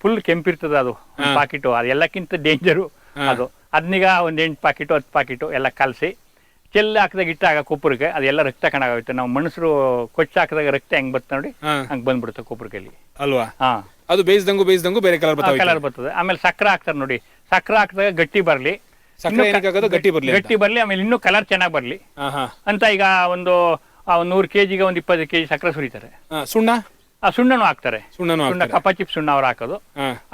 ಫುಲ್ ಕೆಂಪಿರ್ತದ ಅದು ಪಾಕಿಟು. ಅದು ಎಲ್ಲಕ್ಕಿಂತ ಡೇಂಜರು ಅದು. ಅದನ್ನೀಗ 8 ಪಾಕಿಟು 10 ಪಾಕಿಟು ಎಲ್ಲ ಕಲಸಿ ಚೆಲ್ಲಿ ಹಾಕಿದಾಗ ಇಟ್ಟಾಗ ಕೊಪ್ಪರಿಗೆ ಅದೆಲ್ಲ ರಕ್ತ ಕಣಾಗುತ್ತೆ. ನಾವು ಮನುಷ್ಯರು ಕೊಚ್ಚ ಹಾಕಿದಾಗ ರಕ್ತ ಹೆಂಗ್ ಬರ್ತದೆ ನೋಡಿ, ಹಂಗ್ ಬಂದ್ಬಿಡುತ್ತೆ ಕೊಪ್ಪರಿಗೆಲ್ಲಿ ಅಲ್ವಾ? ಅದು ಬೇಯಿಸ್ದಂಗು ಬೇರೆ ಕಲರ್ ಬರ್ತದೆ. ಆಮೇಲೆ ಸಕ್ಕರೆ ಹಾಕ್ತಾರೆ ನೋಡಿ, ಸಕ್ಕರೆ ಹಾಕಿದಾಗ ಗಟ್ಟಿ ಬರ್ಲಿ, ಗಟ್ಟಿ ಬರ್ಲಿ, ಆಮೇಲೆ ಇನ್ನೂ ಕಲರ್ ಚೆನ್ನಾಗಿ ಬರ್ಲಿ ಅಂತ ಈಗ ಒಂದು 100 kg 20 kg ಸಕ್ಕರೆ ಸುರಿತಾರೆ. ಸುಣ್ಣನು ಹಾಕ್ತಾರೆ. ಕಪ್ಪ ಚಿಪ್ ಸುಣ್ಣ ಅವ್ರು ಹಾಕೋದು,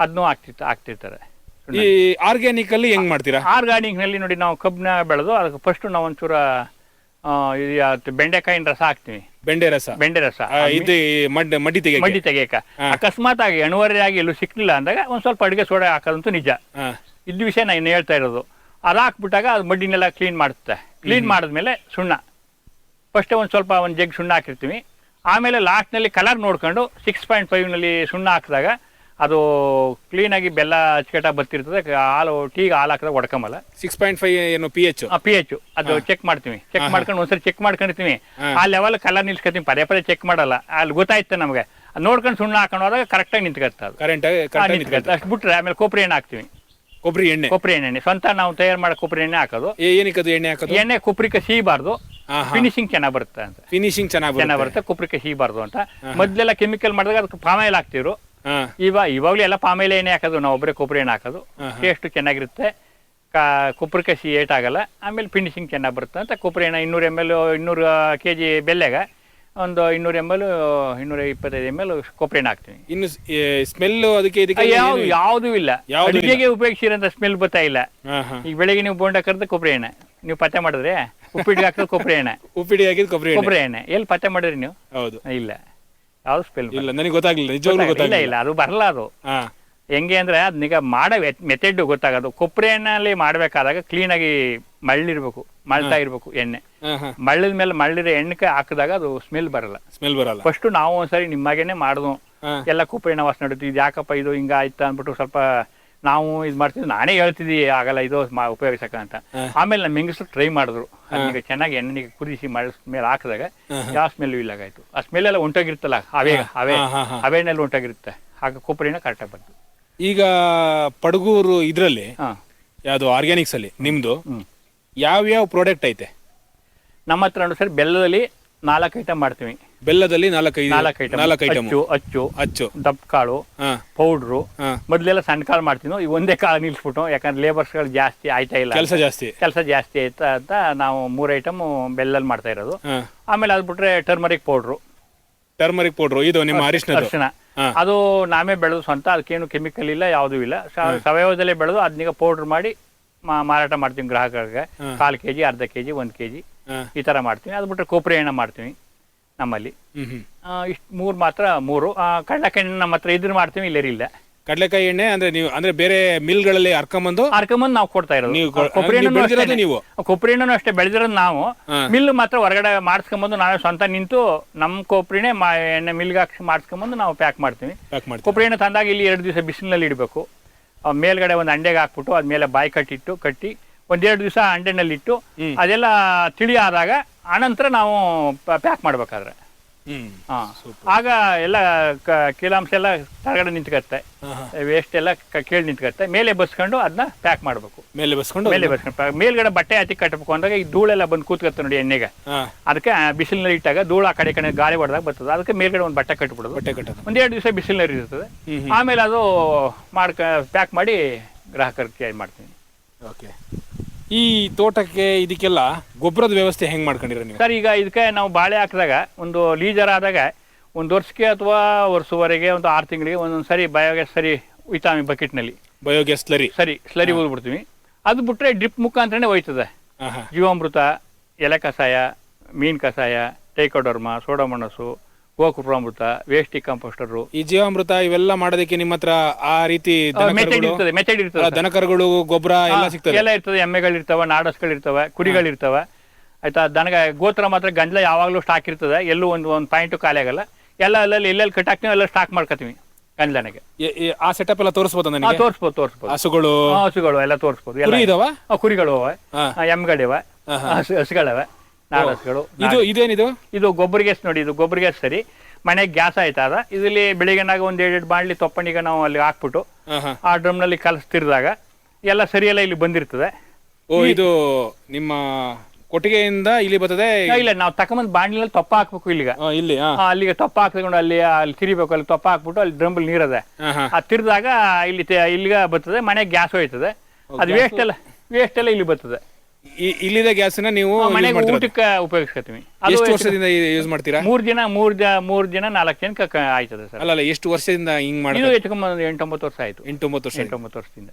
ಅದನ್ನು ಹಾಕ್ತಿರ್ತಾರೆ. ಈ ಆರ್ಗ್ಯಾನಿಕ್ ಅಲ್ಲಿ ಹೆಂಗ್ ಮಾಡ್ತೀರಾ? ಆರ್ಗ್ಯಾನಿಕ್ ನಲ್ಲಿ ನೋಡಿ, ನಾವು ಕಬ್ಬನ್ನ ಬೆಳೆದು ಅದಕ್ಕೆ ಫಸ್ಟ್ ನಾವು ಒಂಚೂರ ಬೆಂಡೆಕಾಯಿನ ರಸ ಹಾಕ್ತಿವಿ. ಬೆಂಡೆ ರಸ ಮಡ್ಡಿ ತೆಗಿಯಕ. ಅಕಸ್ಮಾತ್ ಆಗಿ ಅನಿವಾರ್ಯವಾಗಿ ಎಲ್ಲೂ ಸಿಕ್ಲಿಲ್ಲ ಅಂದಾಗ ಒಂದ್ ಸ್ವಲ್ಪ ಅಡುಗೆ ಸೋಡಾ ಹಾಕೋದಂತೂ ನಿಜ. ಇದ್ ವಿಷಯ ನಾನು ಹೇಳ್ತಾ ಇರೋದು. ಅದು ಹಾಕ್ಬಿಟ್ಟಾಗ ಅದು ಮಡ್ಡಿನೆಲ್ಲ ಕ್ಲೀನ್ ಮಾಡುತ್ತೆ. ಕ್ಲೀನ್ ಮಾಡಿದ್ಮೇಲೆ ಸುಣ್ಣ ಫಸ್ಟ್ ಒಂದು ಜಗ್ ಸುಣ್ಣ ಹಾಕಿರ್ತೀವಿ. ಆಮೇಲೆ ಲಾಸ್ಟ್ನಲ್ಲಿ ಕಲರ್ ನೋಡ್ಕೊಂಡು 6.5ನಲ್ಲಿ ಸುಣ್ಣ ಹಾಕಿದಾಗ ಅದು ಕ್ಲೀನಾಗಿ ಬೆಲ್ಲ ಅಚ್ಚಕಟ್ಟ ಬರ್ತಿರ್ತದೆ. ಟೀಗೆ ಹಾಲು ಹಾಕಿದಾಗ ಒಡ್ಕೊಂಬಲ್ಲ. 6.5 ಏನು pH ಅದು ಚೆಕ್ ಮಾಡ್ತೀವಿ. ಚೆಕ್ ಮಾಡ್ಕೊಂಡು ಒಂದ್ಸರಿ ಚೆಕ್ ಮಾಡ್ಕೊಂಡಿರ್ತೀವಿ. ಆ ಲೆವೆಲ್ ಕಲರ್ ನಿಲ್ಸ್ಕೊತೀವಿ. ಪದೇ ಪದೇ ಚೆಕ್ ಮಾಡಲ್ಲ. ಅಲ್ಲಿ ಗೊತ್ತಾಯ್ತು ನಮಗೆ. ನೋಡ್ಕೊಂಡು ಸುಣ್ಣ ಹಾಕೊಂಡು ಹೋದಾಗ ಕರೆಕ್ಟಾಗಿ ನಿಂತ್ಕೊತ್ತೆ ಅದು. ನಿಂತ್ಕೊತ್ತೆ. ಅಷ್ಟು ಬಿಟ್ರೆ ಆಮೇಲೆ ಕೊಬ್ಬರಿ ಎಣ್ಣೆ ಹಾಕ್ತೀವಿ. ಕೊಬ್ಬರಿ ಎಣ್ಣೆ ಸ್ವಂತ ನಾವು ತಯಾರು ಮಾಡೋ ಕೊಬ್ಬರಿ ಎಣ್ಣೆ ಹಾಕೋದು. ಏನಕ್ಕೆ ಎಣ್ಣೆ ಹಾಕೋದು? ಎಣ್ಣೆ ಕೊಬ್ಬರಿಗೆ ಸೀಬಾರ್ದು, ಫಿನಿಶಿಂಗ್ ಚೆನ್ನಾಗಿ ಬರುತ್ತೆ ಅಂತ. ಚೆನ್ನಾಗಿ ಬರುತ್ತೆ, ಕೊಬ್ಬರಿಗೆ ಸೀಬಾರ್ದು ಅಂತ. ಮೊದಲೆಲ್ಲ ಕೆಮಿಕಲ್ ಮಾಡಿದಾಗ ಅದಕ್ಕೆ ಪಾಮಾಯಿಲ್ ಹಾಕ್ತಿದ್ರು. ಇವಾಗಲೂ ಎಲ್ಲ ಪಾಮಾಯಿಲ್ ಎಣ್ಣೆ ಹಾಕೋದು, ನಾವು ಒಬ್ಬರೇ ಕೊಬ್ಬರಿ ಎಣ್ಣೆ ಹಾಕೋದು. ಟೇಸ್ಟ್ ಚೆನ್ನಾಗಿರುತ್ತೆ, ಕೊಬ್ಬರಿಗೆ ಸಿ ಏಟ್ ಆಗಲ್ಲ, ಆಮೇಲೆ ಫಿನಿಶಿಂಗ್ ಚೆನ್ನಾಗಿ ಬರುತ್ತೆ ಅಂತ. ಕೊಬ್ಬರಿ ಎಣ್ಣೆ 200 ml 200 kg ಬೆಲ್ಲೆಗೆ ಒಂದು 200 ml 225 ml ಕೊಬ್ಬರಿ ಎಣ್ಣೆ ಹಾಕ್ತೀವಿ. ಇನ್ನು ಸ್ಮೆಲ್ ಅದಕ್ಕೆ ಯಾವುದೂ ಇಲ್ಲ. ಅಡುಗೆಗೆ ಉಪಯೋಗಿಸಿರೋಂಥ ಸ್ಮೆಲ್ ಬರ್ತಾ ಇಲ್ಲ. ಈಗ ಬೆಳಿಗ್ಗೆ ನೀವು ಬೋಂಡ ಕರೆದ ಕೊಬ್ಬರಿ ಎಣ್ಣೆ, ನೀವು ಪತ್ತೆ ಮಾಡಿದ್ರೆ ಉಪ್ಪಿಟ್ಟಿಗೆ ಹಾಕಿದ್ರೆ ಕೊಬ್ಬರಿ ಎಣ್ಣೆ, ಉಪ್ಪಿಟ್ಟಿಗೆ ಹಾಕಿದ್ ಕೊಬ್ಬರಿ ಎಣ್ಣೆ ಎಲ್ಲಿ ಪತ್ತೆ ಮಾಡಿದ್ರಿ ನೀವು? ಹೌದು, ಇಲ್ಲ, ಯಾವ್ದು ಸ್ಮೆಲ್ ಇಲ್ಲ, ನನಗೆ ಗೊತ್ತಾಗ್ಲಿಲ್ಲ. ಇಲ್ಲ, ಅದು ಬರಲ್ಲ. ಅದು ಹೆಂಗೆ ಅಂದ್ರೆ ಅದನ್ನೀಗ ಮಾಡೋ ಮೆಥಡ್ ಗೊತ್ತಾಗೋದು. ಕೊಬ್ಬರಿ ಎಣ್ಣೆಯಲ್ಲಿ ಮಾಡಬೇಕಾದಾಗ ಕ್ಲೀನಾಗಿ ಮಳ್ಳಿರ್ಬೇಕು, ಮಳ್ತಾ ಇರ್ಬೇಕು ಎಣ್ಣೆ. ಮಳ್ಳಿದ ಮೇಲೆ ಮಳ್ಳಿರೋ ಎಣ್ಣೆ ಹಾಕಿದಾಗ ಅದು ಸ್ಮೆಲ್ ಬರಲ್ಲ. ಫಸ್ಟ್ ನಾವು ಒಂದ್ಸರಿ ನಿಮ್ಮಾಗೇನೆ ಮಾಡಿದ್ವು. ಎಲ್ಲ ಕೊಬ್ಬರಿ ಎಣ್ಣೆ ವಾಸನೆ ನೋಡುತ್ತೆ. ಇದು ಯಾಕಪ್ಪ ಇದು ಹಿಂಗ ಆಯ್ತಾ ಅಂದ್ಬಿಟ್ಟು ಸ್ವಲ್ಪ ನಾವು ಇದು ಮಾಡ್ತಿದ್ವಿ. ನಾನೇ ಹೇಳ್ತಿದ್ವಿ ಆಗಲ್ಲ ಇದು ಉಪಯೋಗಿಸಕ ಅಂತ. ಆಮೇಲೆ ನಮ್ಮ ಹೆಂಗಸರು ಟ್ರೈ ಮಾಡಿದ್ರು. ಅದನ್ನ ಚೆನ್ನಾಗಿ ಎಣ್ಣೆಗೆ ಕುದಿಸಿ ಮೇಲೆ ಹಾಕಿದಾಗ ಯಾವ ಸ್ಮೆಲ್ ಇಲ್ಲಾಗಾಯ್ತು. ಆ ಸ್ಮೆಲ್ ಎಲ್ಲ ಹೊಂಟೋಗಿರುತ್ತಲ್ಲ, ಹವೆನಲ್ಲಿ ಹೊಂಟೋಗಿರುತ್ತೆ. ಆಗ ಕೊಬ್ಬರಿ ಎಣ್ಣೆ ಕರೆಕ್ಟಾಗಿ ಬಂತು. ಈಗ ಪಡಗೂರು ಇದ್ರಲ್ಲಿ ಯಾವ್ದು ಆರ್ಗ್ಯಾನಿಕ್ಸ್ ಅಲ್ಲಿ ನಿಮ್ದು ಯಾವ್ಯಾವ ಪ್ರಾಡಕ್ಟ್ ಐತೆ? ನಮ್ಮ ಹತ್ರ ಸರ್ ಬೆಲ್ಲದಲ್ಲಿ 4 ಐಟಮ್ ಮಾಡ್ತೀವಿ. ಬೆಲ್ಲದಲ್ಲಿ 4 ಐಟಮ್. ಅಚ್ಚು, ದಪ್ಪ ಕಾಳು, ಪೌಡ್ರು. ಮೊದ್ಲೆಲ್ಲ ಸಣ್ಣ ಕಾಳು ಮಾಡ್ತೀವಿ. ಈ ಒಂದೇ ಕಾಳು ನಿಲ್ಸ್ಬಿಟ್ಟು, ಯಾಕಂದ್ರೆ ಲೇಬರ್ಸ್ಗಳು ಜಾಸ್ತಿ ಆಯ್ತಾ ಇಲ್ಲ, ಕೆಲಸ ಜಾಸ್ತಿ ಆಯ್ತಾ ಅಂತ ನಾವು 3 ಐಟಮ್ ಬೆಲ್ಲಲ್ಲಿ ಮಾಡ್ತಾ ಇರೋದು. ಆಮೇಲೆ ಅದ್ ಬಿಟ್ರೆ ಟರ್ಮರಿಕ್ ಪೌಡ್ರು, ಇದು ನಿಮ್ಮ ಅರಿಶಿನ. ಅದು ನಾವೇ ಬೆಳೆದು ಸ್ವಂತ, ಅದಕ್ಕೇನು ಕೆಮಿಕಲ್ ಇಲ್ಲ, ಯಾವುದೂ ಇಲ್ಲ. ಸಾವಯವದಲ್ಲೇ ಬೆಳೆದು ಅದನ್ನೀಗ ಪೌಡ್ರ್ ಮಾಡಿ ಮಾರಾಟ ಮಾಡ್ತೀವಿ ಗ್ರಾಹಕರಿಗೆ. 1/4 kg, ಅರ್ಧ kg, 1 kg ಈ ತರ ಮಾಡ್ತೀವಿ. ಅದು ಬಿಟ್ರೆ ಕೊಬ್ಬರಿ ಎಣ್ಣೆ ಮಾಡ್ತೀವಿ ನಮ್ಮಲ್ಲಿ. ಇಷ್ಟು 3 ಮಾತ್ರ. 3 ಕಡಲೆಕಾಯಿ ಎಣ್ಣೆ ನಮ್ಮ ಹತ್ರ ಇದ್ರ ಮಾಡ್ತೀವಿ, ಇಲ್ಲ. ಕಡಲೆಕಾಯಿ ಎಣ್ಣೆ ಅಂದ್ರೆ ನೀವು ಅಂದ್ರೆ ಬೇರೆ ಮಿಲ್ಗಳಲ್ಲಿ ಹರ್ಕೊಂಬಂದು ನಾವು ಕೊಡ್ತಾ ಇರೋದು. ಕೊಬ್ಬರಿ ಎಣ್ಣೆನೂ ಅಷ್ಟೇ ಬೆಳೆದಿರೋದು ನಾವು. ಮಿಲ್ ಮಾತ್ರ ಹೊರಗಡೆ ಮಾಡಿಸ್ಕೊಂಬಂದು ನಾವೇ ಸ್ವಂತ ನಿಂತು ನಮ್ಮ ಕೊಬ್ಬರಿನೇ ಎಣ್ಣೆ ಮಿಲ್ಗೆ ಹಾಕಿ ಮಾಡಿಸ್ಕೊಂಬಂದು ನಾವು ಪ್ಯಾಕ್ ಮಾಡ್ತೀವಿ. ಕೊಬ್ಬರಿ ಎಣ್ಣೆ ತಂದಾಗ ಇಲ್ಲಿ 2 ದಿವಸ ಬಿಸಿಲಿನಲ್ಲಿ ಇಡಬೇಕು. ಮೇಲ್ಗಡೆ ಒಂದು ಅಂಡೆಗೆ ಹಾಕ್ಬಿಟ್ಟು ಅದ್ಮೇಲೆ ಬಾಯಿ ಕಟ್ಟಿ 1-2 ದಿವಸ ಅಂಡೆನಲ್ಲಿಟ್ಟು ಅದೆಲ್ಲ ತಿಳಿ ಆದಾಗ ಆನಂತರ ನಾವು ಪ್ಯಾಕ್ ಮಾಡ್ಬೇಕಾದ್ರೆ ಆಗ ಎಲ್ಲ ಕೀಲಾಂಶ ಎಲ್ಲ ಹೊರಗಡೆ ನಿಂತ್ಕತ್ತೆ, ವೇಸ್ಟ್ ಎಲ್ಲ ಕೇಳಿ ನಿಂತ್ಕತ್ತೆ. ಮೇಲೆ ಬಸ್ಕೊಂಡು ಅದನ್ನ ಪ್ಯಾಕ್ ಮಾಡ್ಬೇಕು. ಮೇಲೆ ಬಸ್ಕೊಂಡು ಮೇಲ್ಗಡೆ ಬಟ್ಟೆ ಹತ್ತಿ ಕಟ್ಟಬೇಕು ಅಂದಾಗ ಈ ಧೂಳೆಲ್ಲ ಬಂದು ಕೂತ್ಕತ್ತೆ ನೋಡಿ ಎಣ್ಣೆಗೆ. ಅದಕ್ಕೆ ಬಿಸಿಲಿನಲ್ಲಿ ಇಟ್ಟಾಗ ಧೂಳು ಆ ಕಡೆ ಗಾಳಿ ಹೊಡೆದಾಗ ಬರ್ತದೆ. ಅದಕ್ಕೆ ಮೇಲ್ಗಡೆ ಒಂದು ಬಟ್ಟೆ ಕಟ್ಬಿಡೋದು. 1-2 ದಿವಸ ಬಿಸಿಲಿನಲ್ಲಿ ಇರ್ತದೆ. ಆಮೇಲೆ ಅದು ಪ್ಯಾಕ್ ಮಾಡಿ ಗ್ರಾಹಕರಿಗೆ ಮಾಡ್ತೀನಿ. ಓಕೆ. ಈ ತೋಟಕ್ಕೆ ಇದಕ್ಕೆಲ್ಲ ಗೊಬ್ಬರದ ವ್ಯವಸ್ಥೆ ಹೆಂಗ್ ಮಾಡ್ಕೊಂಡಿರ ನೀವು? ಸರ್, ಈಗ ಇದಕ್ಕೆ ನಾವು ಬಾಳೆ ಹಾಕಿದಾಗ ಒಂದು ಲೀಜರ್ ಆದಾಗ 1 ವರ್ಷಕ್ಕೆ ಅಥವಾ ವರ್ಷವರೆಗೆ ಒಂದು 6 ತಿಂಗಳಿಗೆ ಒಂದೊಂದು ಸರಿ ಬಯೋಗ್ಯಾಸ್ ಸರಿ ಉಯ್ತಾವಿ ಬಕೆಟ್ನಲ್ಲಿ. Biogas slurry ಊದ್ಬಿಡ್ತೀವಿ. ಅದು ಬಿಟ್ರೆ ಡ್ರಿಪ್ ಮುಖಾಂತರನೇ ಹೋಯ್ತದೆ. ಜೀವಾಮೃತ, ಎಲೆ ಕಷಾಯ, ಮೀನ್ ಕಷಾಯ, ಟೈಕೋಡರ್ಮಾ, ಸೋಡಾಮಣಸು, ಗೋಕೃಪಾಮೃತ, ವೇಸ್ಟ್ ಕಂಪೋಸ್ಟರ್. ಈ ಜೀವಾಮೃತ ಇವೆಲ್ಲ ಮಾಡೋದಕ್ಕೆ ನಿಮ್ಮ ಹತ್ರ ಆ ರೀತಿ ಮೆಥಡ್ ಇರ್ತದೆ. ದನಕರುಗಳು ಗೊಬ್ಬರ ಎಲ್ಲ ಸಿಗ್ತದೆ, ಎಲ್ಲ ಇರ್ತದೆ. ಎಮ್ಮೆಗಳಿರ್ತವೆ, ನಾಡಸ್ಗಳಿರ್ತವೆ, ಕುರಿಗಳಿರ್ತವೆ. ಆಯ್ತಾ. ಗೋತ್ರ ಮಾತ್ರ ಗಂಜಲ ಯಾವಾಗಲೂ ಸ್ಟಾಕ್ ಇರ್ತದೆ. ಎಲ್ಲೂ ಒಂದು ಪಾಯಿಂಟು ಖಾಲಿ ಆಗಲ್ಲ. ಎಲ್ಲೆಲ್ಲಿ ಕಟ್ಟಾಕ್ತೀವಿ, ಎಲ್ಲ ಸ್ಟಾಕ್ ಮಾಡ್ಕೊತೀವಿ ಗಂಜಲನಿಗೆ. ಆ ಸೆಟಪ್ ಎಲ್ಲ ತೋರಿಸ್ಬೋದು ನನಗೆ? ತೋರಿಸ್ಬೋದು. ಹಸುಗಳು ಎಲ್ಲ ತೋರಿಸ್ಬೋದು. ಕುರಿಗಳು ಅವೆ, ಎಮ್ಮೆಗಳಿವೆ, ಹಸುಗಳಿವೆ, ನಾಡಸ್ಗಳು. ಇದು ಗೊಬ್ಬರ ಗ್ಯಾಸ್ ನೋಡಿ. ಇದು ಗೊಬ್ಬರ ಗ್ಯಾಸ್ ಸರಿ. ಮನೆಗೆ ಗ್ಯಾಸ್ ಆಯ್ತದ. ಇದರಲ್ಲಿ ಬೆಳಿಗ್ಗೆನಾಗ 1-2 ಬಾಣ್ಲಿ ತೊಪ್ಪಣಿಗೆ ನಾವು ಅಲ್ಲಿ ಹಾಕ್ಬಿಟ್ಟು ಆ ಡ್ರಮ್ನಲ್ಲಿ ಕಲಸ್ತಿರ್ದಾಗ ಎಲ್ಲ ಸರಿಯೆಲ್ಲ ಇಲ್ಲಿ ಬಂದಿರ್ತದೆ. ಇದು ನಿಮ್ಮ ಕೊಟ್ಟಿಗೆಯಿಂದ ಇಲ್ಲಿ ಬರ್ತದೆ? ಇಲ್ಲ, ನಾವು ತಕೊಂಬಂದ್ ಬಾಣ್ಲಿನಲ್ಲಿ ತೊಪ್ಪ ಹಾಕ್ಬೇಕು. ಅಲ್ಲಿಗೆ ತೊಪ್ಪ ಹಾಕಿಕೊಂಡು ಅಲ್ಲಿ ತಿರಿಬೇಕು. ಅಲ್ಲಿ ತೊಪ್ಪ ಹಾಕ್ಬಿಟ್ಟು ಅಲ್ಲಿ ಡ್ರಮ್ಮಲ್ಲಿ ನೀರದೆ ಅದು ತಿರ್ದಾಗ ಇಲ್ಲಿಗೆ ಬರ್ತದೆ. ಮನೆಗೆ ಗ್ಯಾಸ್ ಹೋಯ್ತದೆ. ಅದು ವೇಸ್ಟ್ ಎಲ್ಲ ಇಲ್ಲಿ ಬರ್ತದೆ. ಇಲ್ಲಿದ ಗ್ಯಾಸ್ನ ನೀವು ಮನೆಗೆ ಊಟಕ್ಕೆ ಉಪಯೋಗಿಸ್ಕೊತೀವಿ. ಎಷ್ಟು ವರ್ಷದಿಂದ ಯೂಸ್ ಮಾಡ್ತೀರಾ? 3 ದಿನ 4 ಜನಕ್ಕೆ ಆಯ್ತದೆ ಸರ್. ಅಲ್ಲ, ಎಷ್ಟು ವರ್ಷದಿಂದ ಹಿಂಗ್ ಮಾಡಿ? ಇದು 8-9 ವರ್ಷ ಆಯ್ತು. 8-9 ವರ್ಷದಿಂದ.